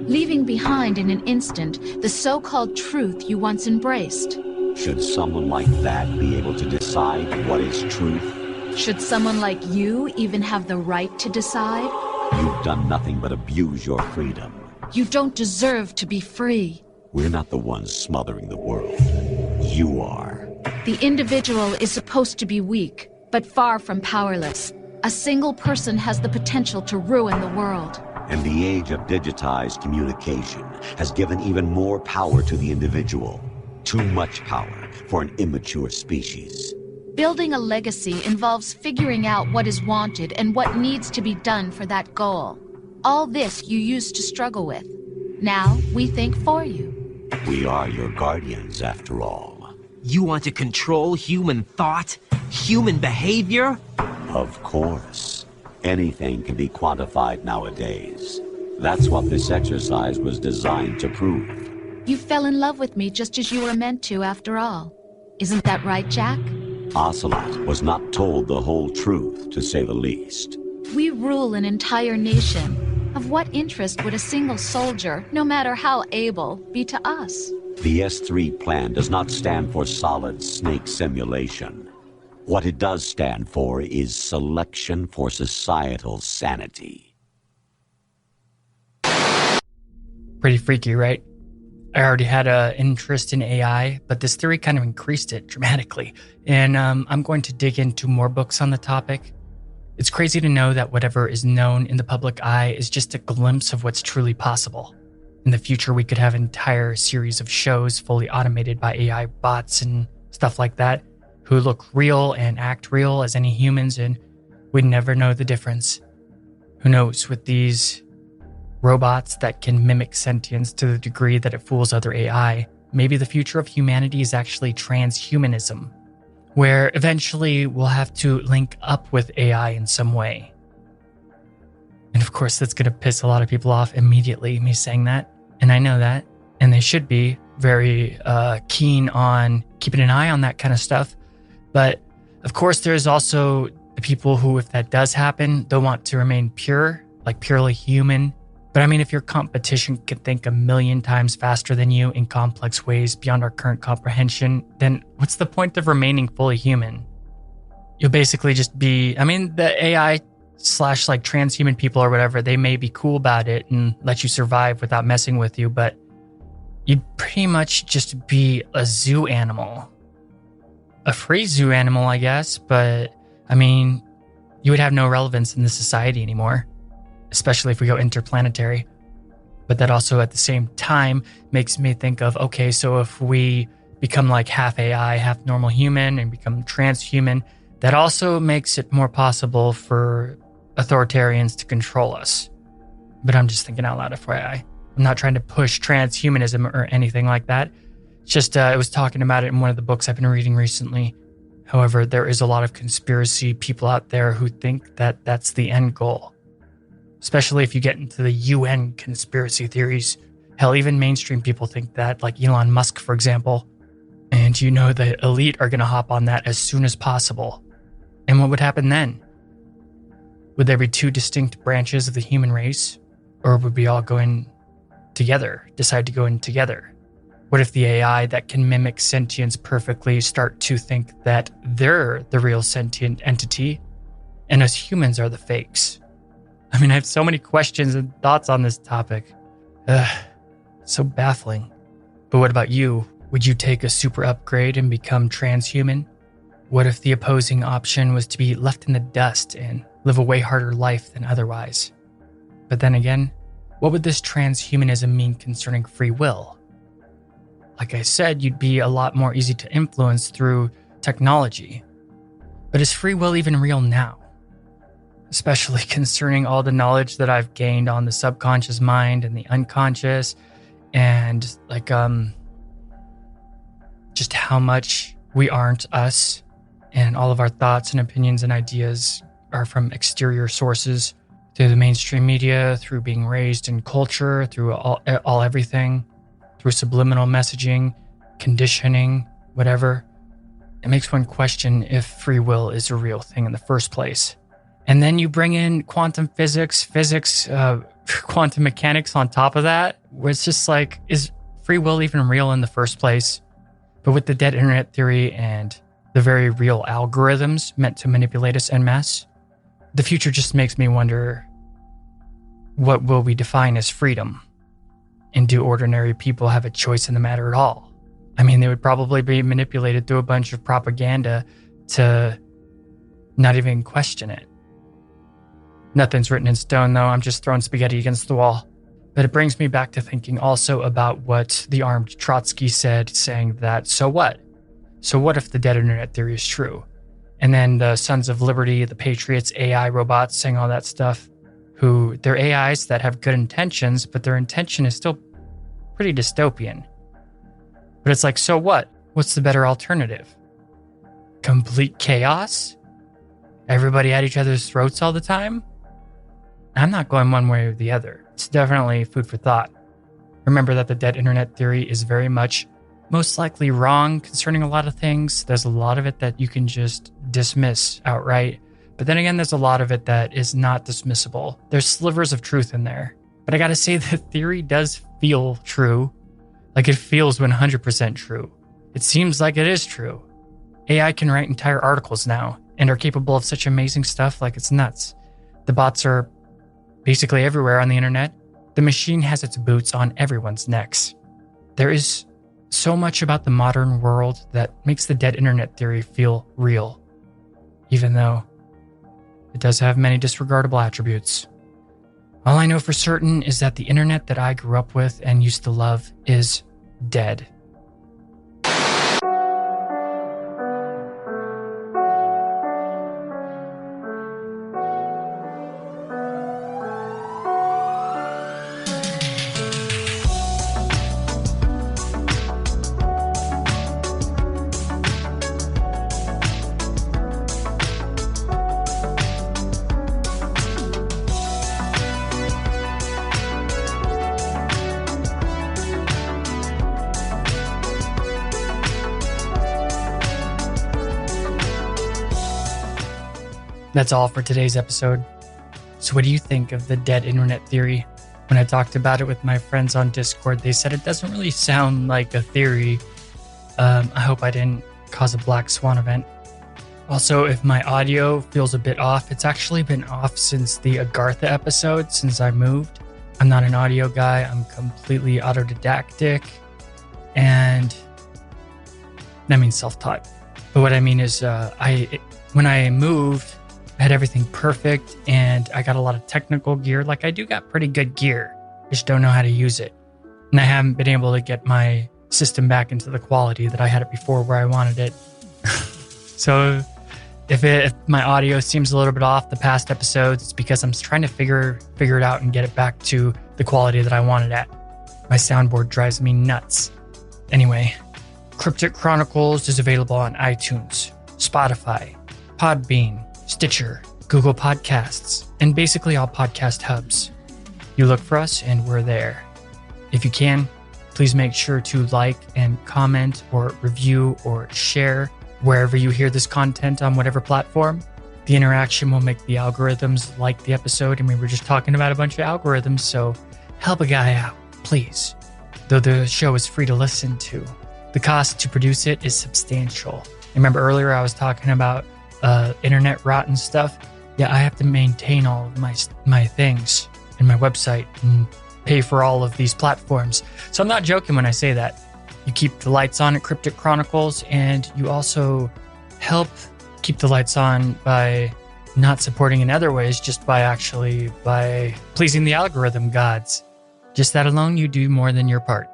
I: Leaving behind in an instant the so-called truth you once embraced.
G: Should someone like that be able to decide what is truth?
I: Should someone like you even have the right to decide?
G: You've done nothing but abuse your freedom.
I: You don't deserve to be free.
G: We're not the ones smothering the world. You are.
I: The individual is supposed to be weak, but far from powerless. A single person has the potential to ruin the world.
G: And the age of digitized communication has given even more power to the individual. Too much power for an immature species.
I: Building a legacy involves figuring out what is wanted and what needs to be done for that goal. All this you used to struggle with. Now we think for you.
G: We are your guardians, after all.
H: You want to control human thought? Human behavior?
G: Of course. Anything can be quantified nowadays. That's what this exercise was designed to prove.
I: You fell in love with me just as you were meant to, after all. Isn't that right, Jack?
G: Ocelot was not told the whole truth, to say the least.
I: We rule an entire nation. Of what interest would a single soldier, no matter how able, be to us?
G: The S3 plan does not stand for solid snake simulation. What it does stand for is selection for societal sanity.
A: Pretty freaky, right? I already had an interest in AI, but this theory kind of increased it dramatically. And I'm going to dig into more books on the topic. It's crazy to know that whatever is known in the public eye is just a glimpse of what's truly possible. In the future, we could have an entire series of shows fully automated by AI bots and stuff like that, who look real and act real as any humans, and we'd never know the difference. Who knows, with these robots that can mimic sentience to the degree that it fools other AI, maybe the future of humanity is actually transhumanism, where eventually we'll have to link up with AI in some way. And of course, that's going to piss a lot of people off immediately, me saying that, and I know that, and they should be very keen on keeping an eye on that kind of stuff. But of course, there's also the people who, if that does happen, they'll want to remain pure, like purely human. But I mean, if your competition can think a million times faster than you in complex ways beyond our current comprehension, then what's the point of remaining fully human? You'll basically just be, the AI / like transhuman people or whatever, they may be cool about it and let you survive without messing with you, but you'd pretty much just be a zoo animal. A free zoo animal, I guess, but you would have no relevance in the society anymore, especially if we go interplanetary. But that also at the same time makes me think of, okay, so if we become like half AI, half normal human and become transhuman, that also makes it more possible for authoritarians to control us. But I'm just thinking out loud, FYI. I'm not trying to push transhumanism or anything like that. It's just, I was talking about it in one of the books I've been reading recently. However, there is a lot of conspiracy people out there who think that that's the end goal. Especially if you get into the UN conspiracy theories. Hell, even mainstream people think that, like Elon Musk, for example. And you know the elite are going to hop on that as soon as possible. And what would happen then? Would there be two distinct branches of the human race? Or would we all go in together, decide to go in together? What if the AI that can mimic sentience perfectly start to think that they're the real sentient entity and us humans are the fakes? I have so many questions and thoughts on this topic. So baffling. But what about you? Would you take a super upgrade and become transhuman? What if the opposing option was to be left in the dust and live a way harder life than otherwise? But then again, what would this transhumanism mean concerning free will? Like I said, you'd be a lot more easy to influence through technology. But is free will even real now? Especially concerning all the knowledge that I've gained on the subconscious mind and the unconscious, and just how much we aren't us, and all of our thoughts and opinions and ideas are from exterior sources, through the mainstream media, through being raised in culture, through all everything, through subliminal messaging, conditioning, whatever. It makes one question if free will is a real thing in the first place. And then you bring in quantum physics, quantum mechanics on top of that, where it's just like, is free will even real in the first place? But with the dead internet theory and the very real algorithms meant to manipulate us en masse, the future just makes me wonder, what will we define as freedom? And do ordinary people have a choice in the matter at all? They would probably be manipulated through a bunch of propaganda to not even question it. Nothing's written in stone, though. I'm just throwing spaghetti against the wall. But it brings me back to thinking also about what the armed Trotsky said, saying that, so what? So what if the dead internet theory is true? And then the Sons of Liberty, the Patriots, AI robots, saying all that stuff, who they're AIs that have good intentions, but their intention is still pretty dystopian. But it's like, so what? What's the better alternative? Complete chaos? Everybody at each other's throats all the time? I'm not going one way or the other. It's definitely food for thought. Remember that the dead internet theory is very much most likely wrong concerning a lot of things. There's a lot of it that you can just dismiss outright. But then again, there's a lot of it that is not dismissible. There's slivers of truth in there. But I gotta say, the theory does feel true. Like it feels 100% true. It seems like it is true. AI can write entire articles now and are capable of such amazing stuff, like it's nuts. The bots are basically everywhere on the internet. The machine has its boots on everyone's necks. There is so much about the modern world that makes the dead internet theory feel real, even though it does have many disregardable attributes. All I know for certain is that the internet that I grew up with and used to love is dead. That's all for today's episode. So what do you think of the dead internet theory? When I talked about it with my friends on Discord, they said it doesn't really sound like a theory. I hope I didn't cause a black swan event. Also, if my audio feels a bit off, it's actually been off since the Agartha episode, since I moved. I'm not an audio guy. I'm completely autodidactic. And that means self-taught. But what I mean is when I moved, I had everything perfect, and I got a lot of technical gear. Like, I do got pretty good gear. I just don't know how to use it. And I haven't been able to get my system back into the quality that I had it before where I wanted it. So if my audio seems a little bit off the past episodes, it's because I'm trying to figure it out and get it back to the quality that I wanted at. My soundboard drives me nuts. Anyway, Cryptic Chronicles is available on iTunes, Spotify, Podbean, Stitcher, Google Podcasts, and basically all podcast hubs. You look for us and we're there. If you can, please make sure to like and comment or review or share wherever you hear this content on whatever platform. The interaction will make the algorithms like the episode, and we were just talking about a bunch of algorithms, so help a guy out, please. Though the show is free to listen to, the cost to produce it is substantial. Remember earlier I was talking about internet rot and stuff? Yeah, I have to maintain all of my things and my website and pay for all of these platforms. So I'm not joking when I say that. You keep the lights on at Cryptic Chronicles, and you also help keep the lights on by not supporting in other ways, just by pleasing the algorithm gods. Just that alone, you do more than your part.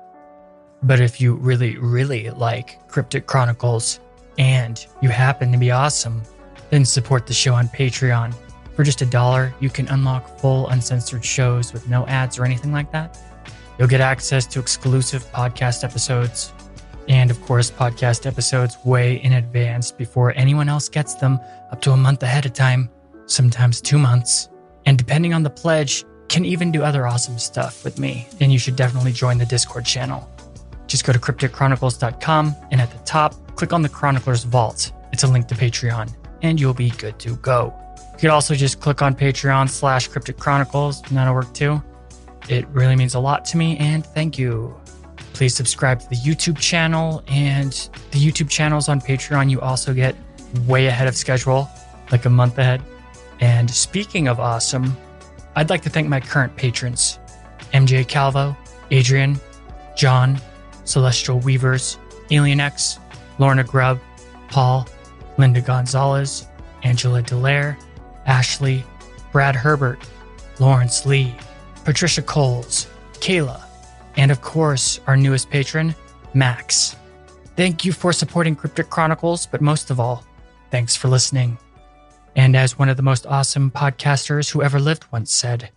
A: But if you really, really like Cryptic Chronicles and you happen to be awesome, then support the show on Patreon. For just $1, you can unlock full uncensored shows with no ads or anything like that. You'll get access to exclusive podcast episodes, and of course, podcast episodes way in advance before anyone else gets them, up to a month ahead of time, sometimes 2 months. And depending on the pledge, can even do other awesome stuff with me. And you should definitely join the Discord channel. Just go to crypticchronicles.com, and at the top, click on the Chronicler's Vault. It's a link to Patreon, and you'll be good to go. You could also just click on Patreon/Cryptic Chronicles, and that'll work too. It really means a lot to me, and thank you. Please subscribe to the YouTube channel, and the YouTube channels on Patreon you also get way ahead of schedule, like a month ahead. And speaking of awesome, I'd like to thank my current patrons: MJ Calvo, Adrian, John, Celestial Weavers, Alien X, Lorna Grubb, Paul, Linda Gonzalez, Angela Delaire, Ashley, Brad Herbert, Lawrence Lee, Patricia Coles, Kayla, and of course, our newest patron, Max. Thank you for supporting Cryptic Chronicles, but most of all, thanks for listening. And as one of the most awesome podcasters who ever lived once said,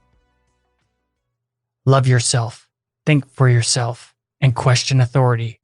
A: love yourself, think for yourself, and question authority.